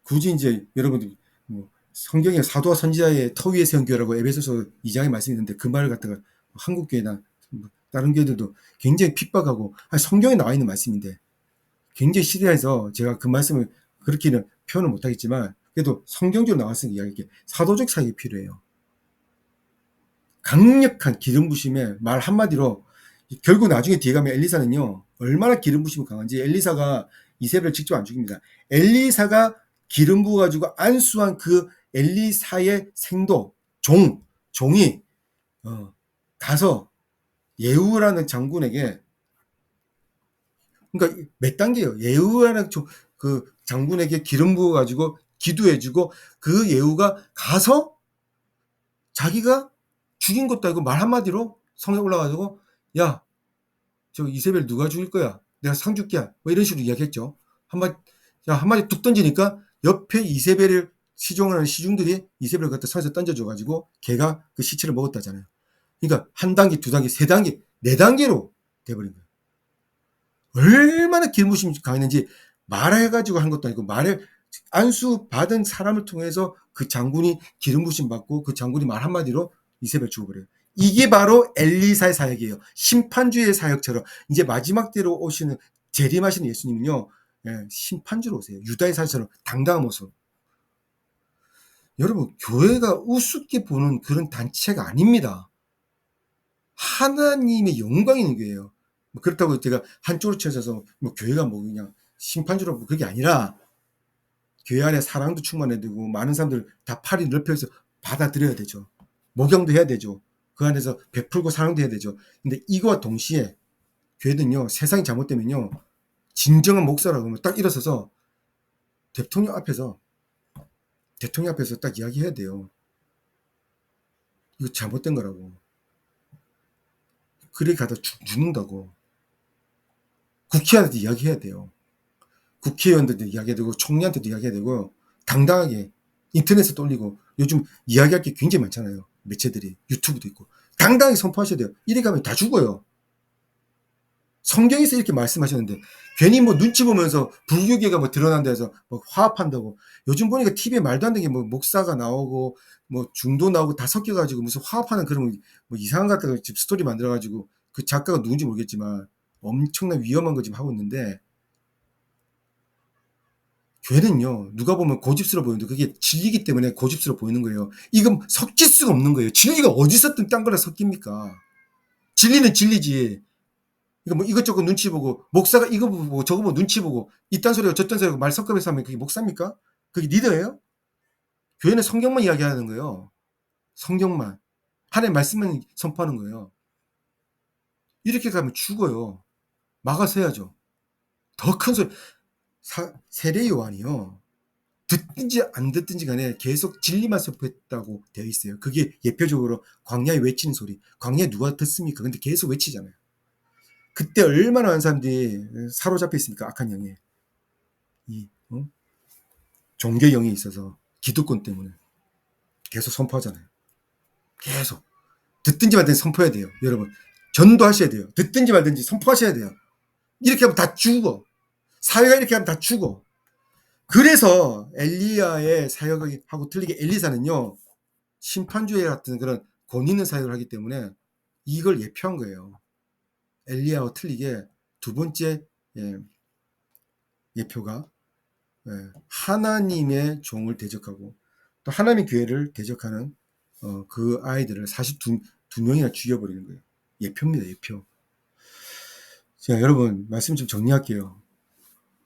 굳이 이제 여러분들 뭐 성경에 사도와 선지자의 터 위에 세운 교회라고 에베소서 2장에 말씀이 있는데 그 말을 갖다가 한국 교회나 다른 교회들도 굉장히 핍박하고 성경에 나와 있는 말씀인데 굉장히 시대에서 제가 그 말씀을 그렇게는 표현을 못하겠지만 그래도 성경적으로 나왔으니까 이야기할게 사도적 사역이 필요해요. 강력한 기름 부심에 말 한마디로 결국 나중에 뒤에 가면 엘리사는요 얼마나 기름 부심이 강한지 엘리사가 이세벨을 직접 안 죽입니다. 엘리사가 기름 부어가지고 안수한 그 엘리사의 생도 종이 가서 예후라는 장군에게 그러니까 몇 단계예요. 예후라는 그 장군에게 기름 부어가지고 기도해주고 그 예후가 가서 자기가 죽인 것도 아니고 말 한마디로 성에 올라가지고 야, 저 이세벨 누가 죽일 거야? 내가 상 줄게. 뭐 이런 식으로 이야기했죠. 한마디 자, 한 마리 뚝 던지니까 옆에 이세벨을 시종하는 시중들이 이세벨을 갖다 손에서 던져줘가지고 걔가 그 시체를 먹었다잖아요. 그러니까 한 단계, 두 단계, 세 단계, 네 단계로 돼버린 거예요. 얼마나 길무심이 강했는지 말해가지고 한 것도 아니고 말해 안수 받은 사람을 통해서 그 장군이 기름 부심 받고 그 장군이 말 한마디로 이세벨 죽어버려요. 이게 바로 엘리사의 사역이에요. 심판주의 사역처럼 이제 마지막 때로 오시는 재림하시는 예수님은요. 예, 심판주로 오세요. 유다의 사역처럼 당당한 모습. 여러분 교회가 우습게 보는 그런 단체가 아닙니다. 하나님의 영광이 있는 교회예요. 그렇다고 제가 한쪽으로 쳐져서 뭐 교회가 뭐 그냥 심판주로 그게 아니라 교회 안에 사랑도 충만해야 되고 많은 사람들 다 팔이 넓혀서 받아들여야 되죠. 목양도 해야 되죠. 그 안에서 베풀고 사랑도 해야 되죠. 근데 이거와 동시에 교회는요. 세상이 잘못되면요. 진정한 목사라고 하면 딱 일어서서 대통령 앞에서 딱 이야기해야 돼요. 이거 잘못된 거라고. 그래 가다 죽는다고. 국회의원한테 이야기해야 돼요. 국회의원들도 이야기해야 되고 총리한테도 이야기해야 되고 당당하게 인터넷에 올리고 요즘 이야기할 게 굉장히 많잖아요. 매체들이 유튜브도 있고 당당하게 선포하셔야 돼요. 이래 가면 다 죽어요. 성경에서 이렇게 말씀하셨는데 괜히 뭐 눈치 보면서 불교계가 뭐 드러난다 해서 뭐 화합한다고 요즘 보니까 TV에 말도 안 되게 뭐 목사가 나오고 뭐 중도 나오고 다 섞여가지고 무슨 화합하는 그런 뭐 이상한 것 같은 집 스토리 만들어가지고 그 작가가 누군지 모르겠지만 엄청난 위험한 거 지금 하고 있는데 교회는요, 누가 보면 고집스러워 보이는데 그게 진리이기 때문에 고집스러워 보이는 거예요. 이건 섞일 수가 없는 거예요. 진리가 어디서든 딴 거랑 섞입니까? 진리는 진리지. 이거 뭐 이것저것 눈치 보고, 목사가 이거 보고 저거 보고 눈치 보고, 이딴 소리고 저딴 소리고 말 섞으면서 하면 그게 목사입니까? 그게 리더예요? 교회는 성경만 이야기하는 거예요. 성경만. 하나님 말씀만 선포하는 거예요. 이렇게 가면 죽어요. 막아서야죠. 더 큰 소리. 세례 요한이요. 듣든지 안 듣든지 간에 계속 진리만 선포했다고 되어 있어요. 그게 예표적으로 광야에 외치는 소리. 광야에 누가 듣습니까? 근데 계속 외치잖아요. 그때 얼마나 많은 사람들이 사로잡혀 있습니까? 악한 영에. 이 종교 영이 있어서 기득권 때문에 계속 선포하잖아요. 계속. 듣든지 말든지 선포해야 돼요. 여러분. 전도하셔야 돼요. 듣든지 말든지 선포하셔야 돼요. 이렇게 하면 다 죽어. 사회가 이렇게 하면 다 죽어. 그래서 엘리야의 사역하고 틀리게 엘리사는요. 심판주의 같은 그런 권 있는 사역을 하기 때문에 이걸 예표한 거예요. 엘리야와 틀리게 두 번째 예표가 하나님의 종을 대적하고 또 하나님의 교회를 대적하는 그 아이들을 42명이나 죽여버리는 거예요. 예표입니다. 예표. 자, 여러분 말씀 좀 정리할게요.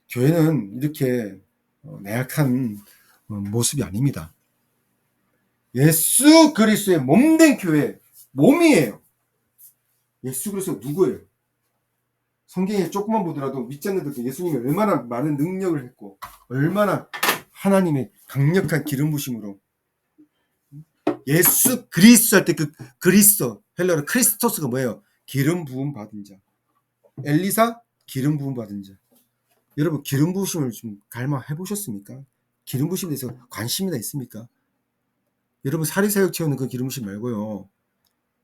교회는 이렇게 나약한 모습이 아닙니다. 예수 그리스도의 몸된 교회, 몸이에요. 예수 그리스도 누구예요? 성경에 조금만 보더라도 믿지 않는 것도 예수님이 얼마나 많은 능력을 했고 얼마나 하나님의 강력한 기름 부심으로 예수 그리스도 할 때 그 그리스도 헬라로 크리스토스가 뭐예요? 기름 부음 받은 자. 엘리사 기름 부음 받은 자. 여러분 기름 부으심을 좀 갈망해 보셨습니까? 기름 부심에 대해서 관심이 있습니까? 여러분 사리사욕 채우는 그 기름 부심 말고요.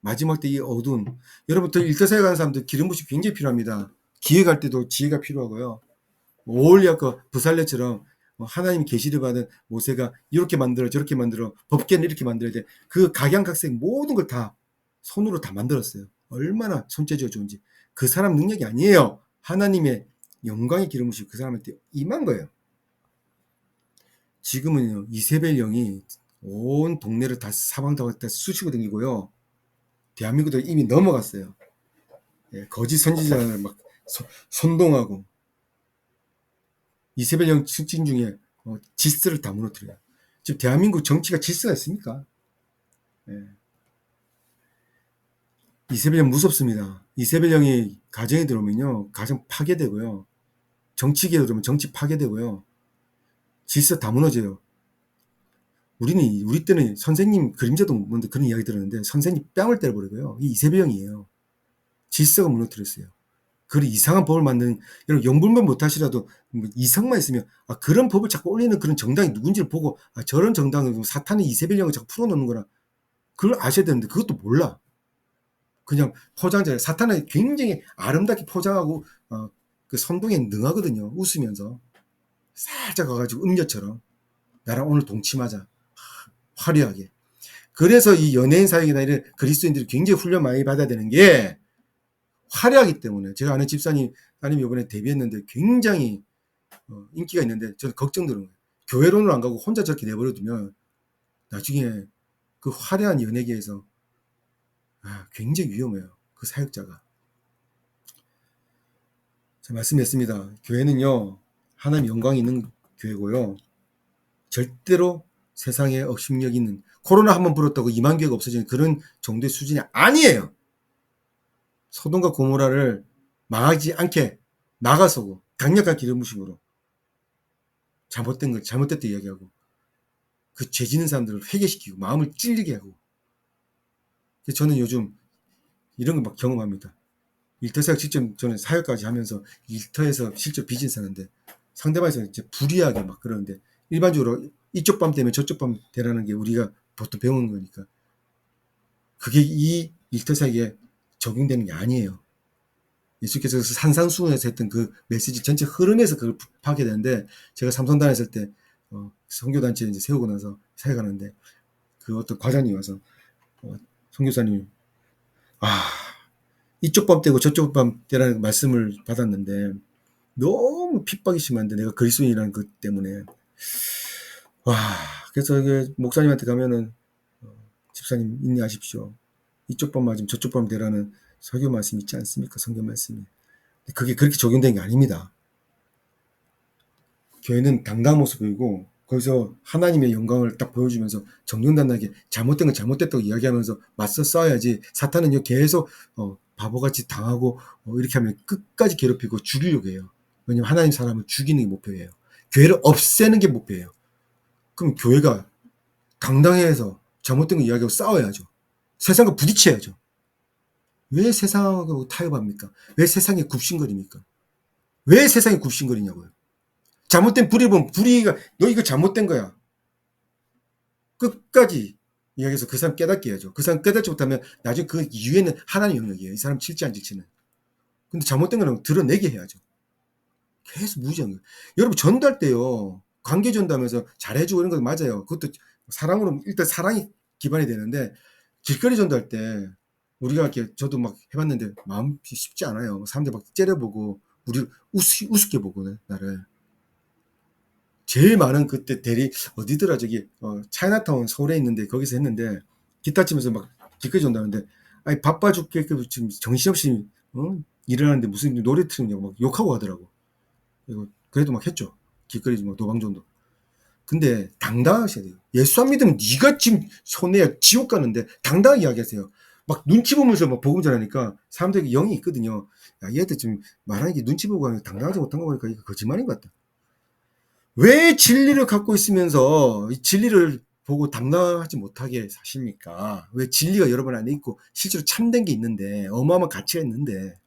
마지막 때 이 어두운 여러분 또 일터사에 가는 사람들 기름 부심 굉장히 필요합니다. 기회 갈 때도 지혜가 필요하고요. 오홀리아과 부살레처럼 하나님 계시를 받은 모세가 이렇게 만들어 저렇게 만들어 법계는 이렇게 만들어야 돼. 그 각양각색 모든 걸 다 손으로 다 만들었어요. 얼마나 손재주가 좋은지. 그 사람 능력이 아니에요. 하나님의 영광의 기름 부심이 그 사람한테 임한 거예요. 지금은요 이세벨 영이 온 동네를 다 사방다방 다 쑤시고 다니고요. 대한민국도 이미 넘어갔어요. 거짓 선지자를 막 선동하고 이세벨 영 특징 중에 질서를 다 무너뜨려요. 지금 대한민국 정치가 질서가 있습니까? 이세벨 영 무섭습니다. 이세벨 영이 가정에 들어오면요 가정 파괴되고요. 정치계에 들어오면 정치 파괴되고요. 질서 다 무너져요. 우리 때는 선생님 그림자도 못 보는데 그런 이야기 들었는데 선생님 뺨을 때려버리고요. 이 이세벨 영이에요. 질서가 무너뜨렸어요. 그런 이상한 법을 만드는, 여러분 영불면 못하시라도 뭐 이성만 있으면 그런 법을 자꾸 올리는 그런 정당이 누군지를 보고 저런 정당은 사탄의 이세벨령을 자꾸 풀어놓는 거나 그걸 아셔야 되는데 그것도 몰라. 그냥 포장자, 사탄은 굉장히 아름답게 포장하고 그 선동에 능하거든요. 웃으면서 살짝 가가지고 음녀처럼 나랑 오늘 동침하자, 화려하게. 그래서 이 연예인 사역이나 이런 그리스도인들이 굉장히 훈련 많이 받아야 되는 게 화려하기 때문에. 제가 아는 집사님 따님이 이번에 데뷔했는데 굉장히 인기가 있는데 저는 걱정되는 거예요. 교회론을 안 가고 혼자 저렇게 내버려두면 나중에 그 화려한 연예계에서 굉장히 위험해요. 그 사역자가. 제가 말씀했습니다. 교회는요, 하나님 영광이 있는 교회고요. 절대로 세상에 업신력 있는, 코로나 한번 불었다고 2만 교회가 없어지는 그런 정도의 수준이 아니에요. 소돔과 고모라를 망하지 않게 막아서고 강력한 기름부심으로 잘못된 걸 잘못됐다 이야기하고 그 죄 짓는 사람들을 회개시키고 마음을 찔리게 하고. 저는 요즘 이런 거 막 경험합니다. 일터사역 직접 저는 사역까지 하면서 일터에서 실제 비즈니스 하는데 상대방에서 이제 불이하게 막 그러는데 일반적으로 이쪽 밤 되면 저쪽 밤 되라는 게 우리가 보통 배우는 거니까 그게 이 일터사역에 적용되는 게 아니에요. 예수께서 산상수훈에서 했던 그 메시지 전체 흐름에서 그걸 파게 되는데, 제가 삼성단에 있을 때 선교단체 이제 세우고 나서 사역하는데 그 어떤 과장님이 와서 선교사님이 이쪽 밤 되고 저쪽 밤 되라는 말씀을 받았는데 너무 핍박이 심한데 내가 그리스도인이라는 것 때문에 그래서 목사님한테 가면은 집사님 인내하십시오. 이쪽 밤 맞으면 저쪽 밤 되라는 설교 말씀 있지 않습니까? 성경 말씀이. 그게 그렇게 적용된 게 아닙니다. 교회는 당당한 모습 보이고 거기서 하나님의 영광을 딱 보여주면서 정정당당하게 잘못된 건 잘못됐다고 이야기하면서 맞서 싸워야지. 사탄은 계속 바보같이 당하고 이렇게 하면 끝까지 괴롭히고 죽이려고 해요. 왜냐면 하나님 사람을 죽이는 게 목표예요. 교회를 없애는 게 목표예요. 그럼 교회가 당당해서 잘못된 거 이야기하고 싸워야죠. 세상과 부딪혀야죠. 왜 세상하고 타협합니까? 왜 세상에 굽신거립니까? 왜 세상에 굽신거리냐고요. 잘못된 불의를 보면 불의가 너 이거 잘못된 거야. 끝까지 이야기해서 그 사람 깨닫게 해야죠. 그 사람 깨닫지 못하면 나중에 그 이유에는 하나님 영역이에요. 이 사람 칠지 안 칠지는. 근데 잘못된 거는 드러내게 해야죠. 계속 무시한 거예요. 여러분 전도할 때요. 관계 전도하면서 잘해주고 이런 거 맞아요. 그것도 사랑으로 일단 사랑이 기반이 되는데 길거리 전도할 때 우리가 이렇게 저도 막 해봤는데 마음이 쉽지 않아요. 사람들 막 째려보고 우리 우습게 보고 나를. 제일 많은 그때 대리 어디더라 저기 차이나타운 서울에 있는데 거기서 했는데 기타 치면서 막 길거리 전도하는데 아니 바빠 죽게 지금 정신없이 일을 하는데 무슨 노래 틀느냐고 막 욕하고 하더라고. 그래도 막 했죠. 길거리 뭐 도방전도. 근데 당당하셔야 돼요. 예수 안 믿으면 네가 지금 손해야 지옥 가는데 당당하게 이야기하세요. 막 눈치 보면서 막 복음 전하니까 사람들에게 영이 있거든요. 야, 얘들 지금 말하는 게 눈치 보고 하는 당당하지 못한 거 보니까 이거 거짓말인 것 같다. 왜 진리를 갖고 있으면서 이 진리를 보고 당당하지 못하게 사십니까? 왜 진리가 여러분 안에 있고 실제로 참된 게 있는데 어마어마한 가치가 있는데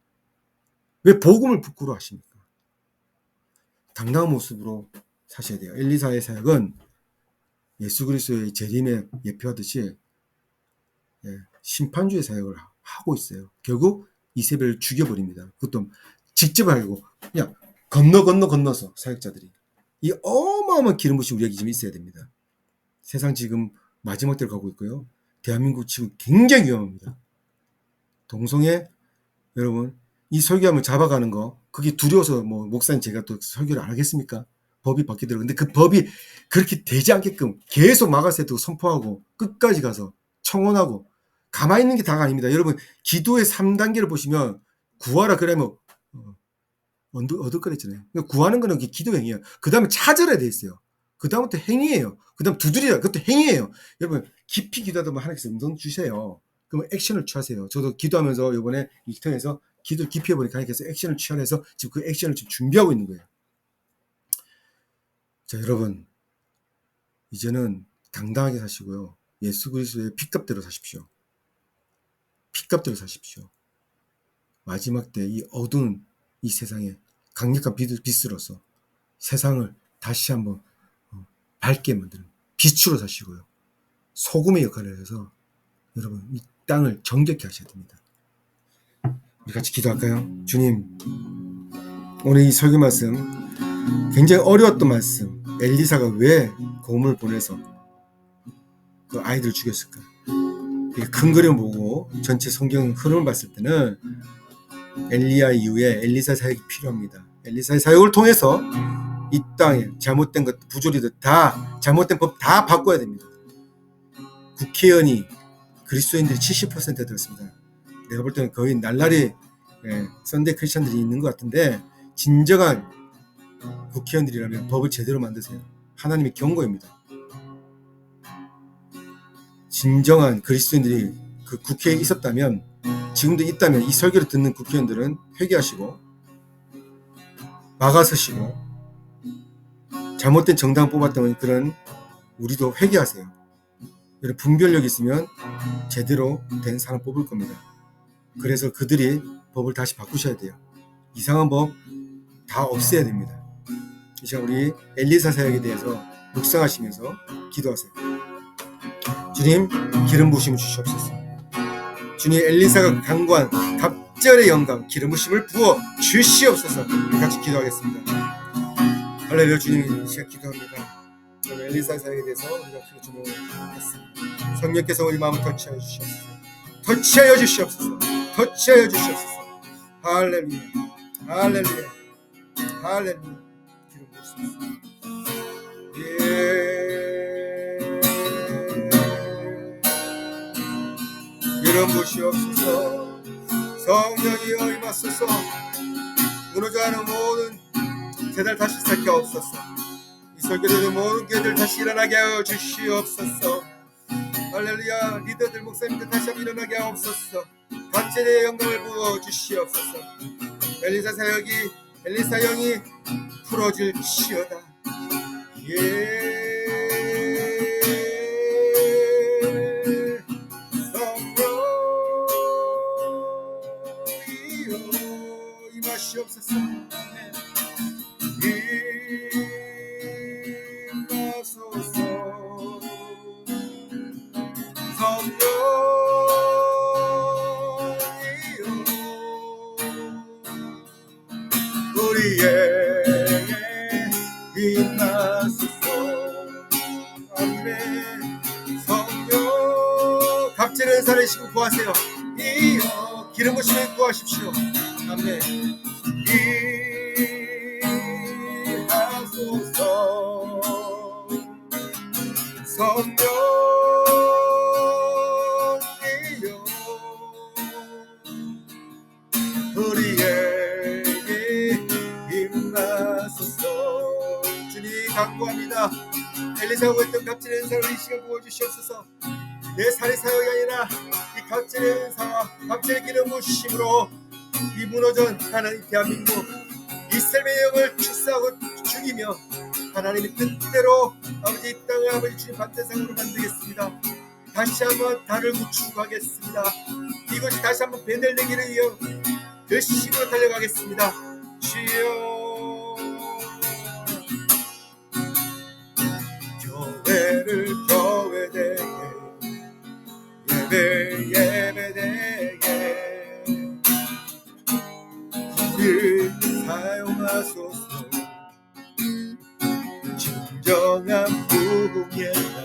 왜 복음을 부끄러워하십니까? 당당한 모습으로 사셔야 돼요. 엘리사의 사역은 예수 그리스도의 재림에 예표하듯이 심판주의 사역을 하고 있어요. 결국 이세벨을 죽여버립니다. 그것도 직접 하고 그냥 건너서 사역자들이. 이 어마어마한 기름 부심 우리에게 좀 있어야 됩니다. 세상 지금 마지막 때로 가고 있고요. 대한민국 지금 굉장히 위험합니다. 동성애 여러분 이 설교하면 잡아가는 거 그게 두려워서 뭐 목사님 제가 또 설교를 안 하겠습니까? 법이 바뀌더라고요. 근데 그 법이 그렇게 되지 않게끔 계속 막아서도 선포하고 끝까지 가서 청원하고 가만히 있는 게 다가 아닙니다. 여러분 기도의 3단계를 보시면 구하라 그러면 어둑거렸잖아요. 그러니까 구하는 거는 기도 행위예요. 그 다음에 찾으라 돼 있어요. 그 다음부터 행위예요. 그 다음 두드리라 그것도 행위예요. 여러분 깊이 기도하다 보면 하나님께서 음성 주세요. 그러면 액션을 취하세요. 저도 기도하면서 이번에 일터에서 기도를 깊이 해보니까 하나님께서 액션을 취하해서 지금 그 액션을 지금 준비하고 있는 거예요. 자 여러분 이제는 당당하게 사시고요. 예수 그리스도의 피값대로 사십시오. 피값대로 사십시오. 마지막 때 이 어두운 이 세상에 강력한 빛으로서 세상을 다시 한번 밝게 만드는 빛으로 사시고요. 소금의 역할을 해서 여러분 이 땅을 정결케 하셔야 됩니다. 우리 같이 기도할까요? 주님, 오늘 이 설교 말씀 굉장히 어려웠던 말씀, 엘리사가 왜 고문을 보내서 그 아이들을 죽였을까? 큰 그림 보고 전체 성경 흐름을 봤을 때는 엘리야 이후에 엘리사 사역이 필요합니다. 엘리사의 사역을 통해서 이 땅에 잘못된 것, 부조리들 다, 잘못된 법 다 바꿔야 됩니다. 국회의원이 그리스도인들이 70% 되었습니다. 내가 볼 때는 거의 날라리 썬데이 크리스천들이 있는 것 같은데, 진정한 국회의원들이라면 법을 제대로 만드세요. 하나님의 경고입니다. 진정한 그리스도인들이 그 국회에 있었다면, 지금도 있다면 이 설교를 듣는 국회의원들은 회개하시고 막아서시고, 잘못된 정당 뽑았다면 그런 우리도 회개하세요. 여러분, 분별력이 있으면 제대로 된 사람 뽑을 겁니다. 그래서 그들이 법을 다시 바꾸셔야 돼요. 이상한 법 다 없애야 됩니다. 이제 우리 엘리사 사역에 대해서 묵상하시면서 기도하세요. 주님, 기름 부으심을 주시옵소서. 주님, 엘리사가 간구한 갑절의 영광, 기름 부으심을 부어 주시옵소서. 같이 기도하겠습니다. 할렐루야. 주님, 이 시간 기도합니다. 오늘 엘리사 사역에 대해서 우리가 크게 주목했습니다. 성령께서 우리 마음을 터치하여 주시옵소서. 터치하여 주시옵소서. 터치하여 주시옵소서. 할렐루야. 할렐루야. 할렐루야. 기름 부으소서. 기름 부으시옵소서. 성령이여 임하소서. 무너져가는 모든 세대를 다시 살게 하옵소서. 이 설교되는 모든 교회들 다시 일어나게 하여 주시옵소서. 할렐루야. 리더들, 목사님들 다시 한번 일어나게 하옵소서. 갑절의 영광을 부어 주시옵소서. 엘리사 사역이, 엘리사 영이 풀어질지어다. 성령이여 임하시옵소서. 임하소서. 성령이여 우리에게 임하소서. 아멘. 성령 갑절의 은사를 시고 구하세요. 이어 기름 부으심을 구하십시오. 아멘. 임하소서. 성령이여 우리에게 임하소서. 주님 간구합니다. 엘리사가 구했던 갑절의 은사를 이 시간 부어주시옵소서. 내 살의 사역이 아니라 이 갑절의 은사와 갑절의 기름 부으심으로 이 무너져 가는 대한민국 이스라엘의 영을 축사하고 죽이며 하나님의 뜻대로 아버지 이 땅을 아버지 주님 반대상으로 만들겠습니다. 다시 한번 달을 구축하겠습니다. 이것이 다시 한번 베델되기를 위해 열심히 달려가겠습니다. 주여. 교회를 교회되게, 예배를 예배되게 우리를 사용하소서. 진정한 부흥의 날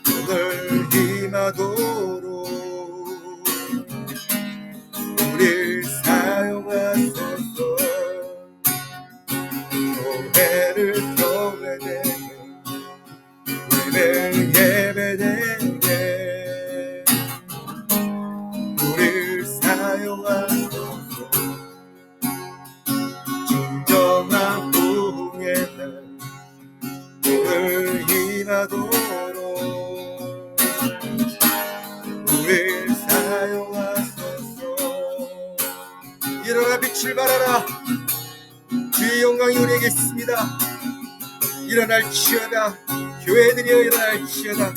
오늘 임하도록 우리를 사용하소서. 교회를 교회되게, 예배를 예배되게 우리를 사용하소서. 진정한 부흥의 날 오늘 임하도록 우리를 사용하소서. 일어나 빛을 발하라. 주의 영광이 우리에게 있습니다. 일어날지어다. 교회들이여 일어날지어다.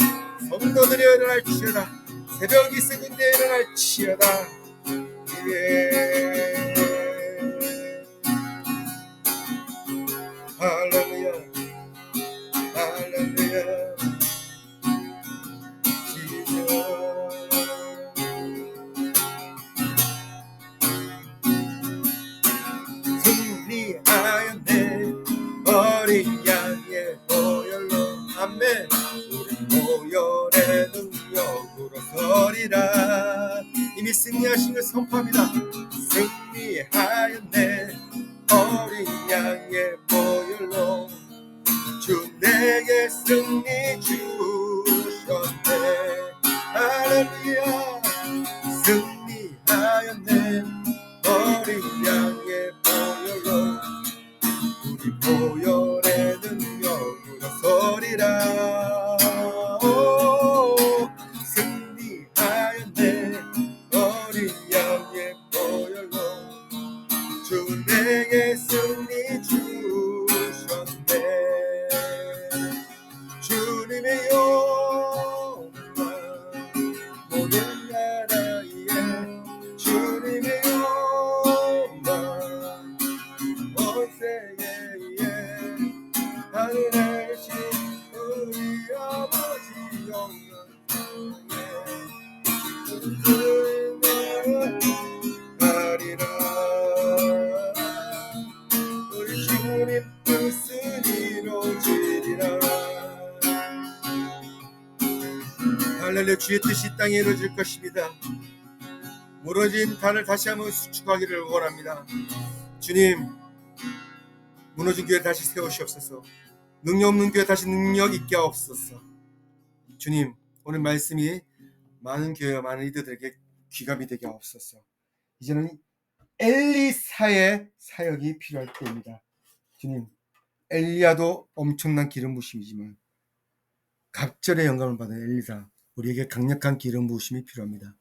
성도들이여 일어날지어다. 새벽이 새군데 일어날지어다. 예. 선포합니다. 승리하였네. 어린 양의 보혈로 주 내게 승리 주셨네. 할렐루야. 승리하였네. 어린 양의 보혈로 우리 보혈의 능력으로 서리라. 승리하였네. 어린 양의 보혈로 주 내게 승리 주셨네. 주님의 영광 모든 나라에 주님의 영광 온 세계에 하늘에 계신 우리 아버지 영광에 주님을 하리라. 우리 주님 뜻은 이루어지리라. 할렐루야. 주의 뜻이 이 땅에 이루어질 것입니다. 무너진 단을 다시 한번 수축하기를 원합니다. 주님, 무너진 교회 다시 세우시옵소서. 능력 없는 교회 다시 능력 있게 하옵소서. 주님, 오늘 말씀이 많은 교회와 많은 리더들에게 귀감이 되게 하옵소서. 이제는 엘리사의 사역이 필요할 때입니다. 주님, 엘리야도 엄청난 기름 부으심이지만 갑절의 영감을 받은 엘리사, 우리에게 강력한 기름 부으심이 필요합니다.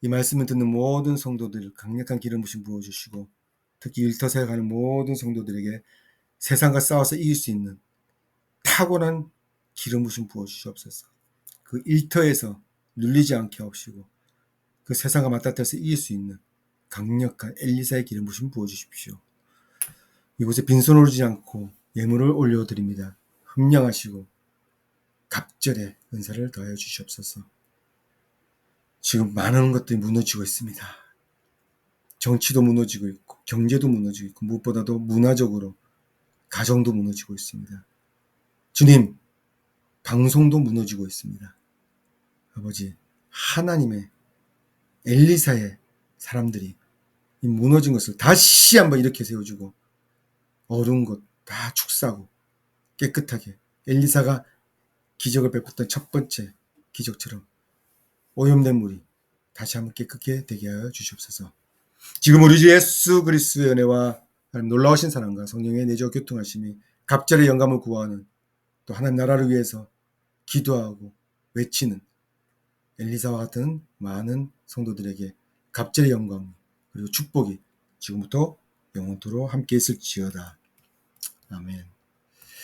이 말씀을 듣는 모든 성도들 강력한 기름 부으심 부어주시고, 특히 일터 사역하는 모든 성도들에게 세상과 싸워서 이길 수 있는 탁월한 기름 부으심 부어주시옵소서. 그 일터에서 눌리지 않게 하옵시고, 그 세상과 맞닥뜨려서 이길 수 있는 강력한 엘리사의 기름 부으심 부어주십시오. 이곳에 빈손 오르지 않고 예물을 올려드립니다. 흠령하시고 갑절의 은사를 더하여 주시옵소서. 지금 많은 것들이 무너지고 있습니다. 정치도 무너지고 있고 경제도 무너지고 있고 무엇보다도 문화적으로 가정도 무너지고 있습니다. 주님, 방송도 무너지고 있습니다. 아버지, 하나님의 엘리사의 사람들이 이 무너진 것을 다시 한번 이렇게 세워주고 어두운 곳 다 축사하고 깨끗하게 엘리사가 기적을 베풀었던 첫 번째 기적처럼 오염된 물이 다시 한번 깨끗게 되게 하여 주시옵소서. 지금 우리 주 예수 그리스도의 은혜와 하나님 놀라우신 사랑과 성령의 내적 교통하심이 갑절의 영감을 구하는, 또 하나님 나라를 위해서 기도하고 외치는 엘리사와 같은 많은 성도들에게 갑절의 영광 그리고 축복이 지금부터 영원토록 함께 있을지어다. 아멘.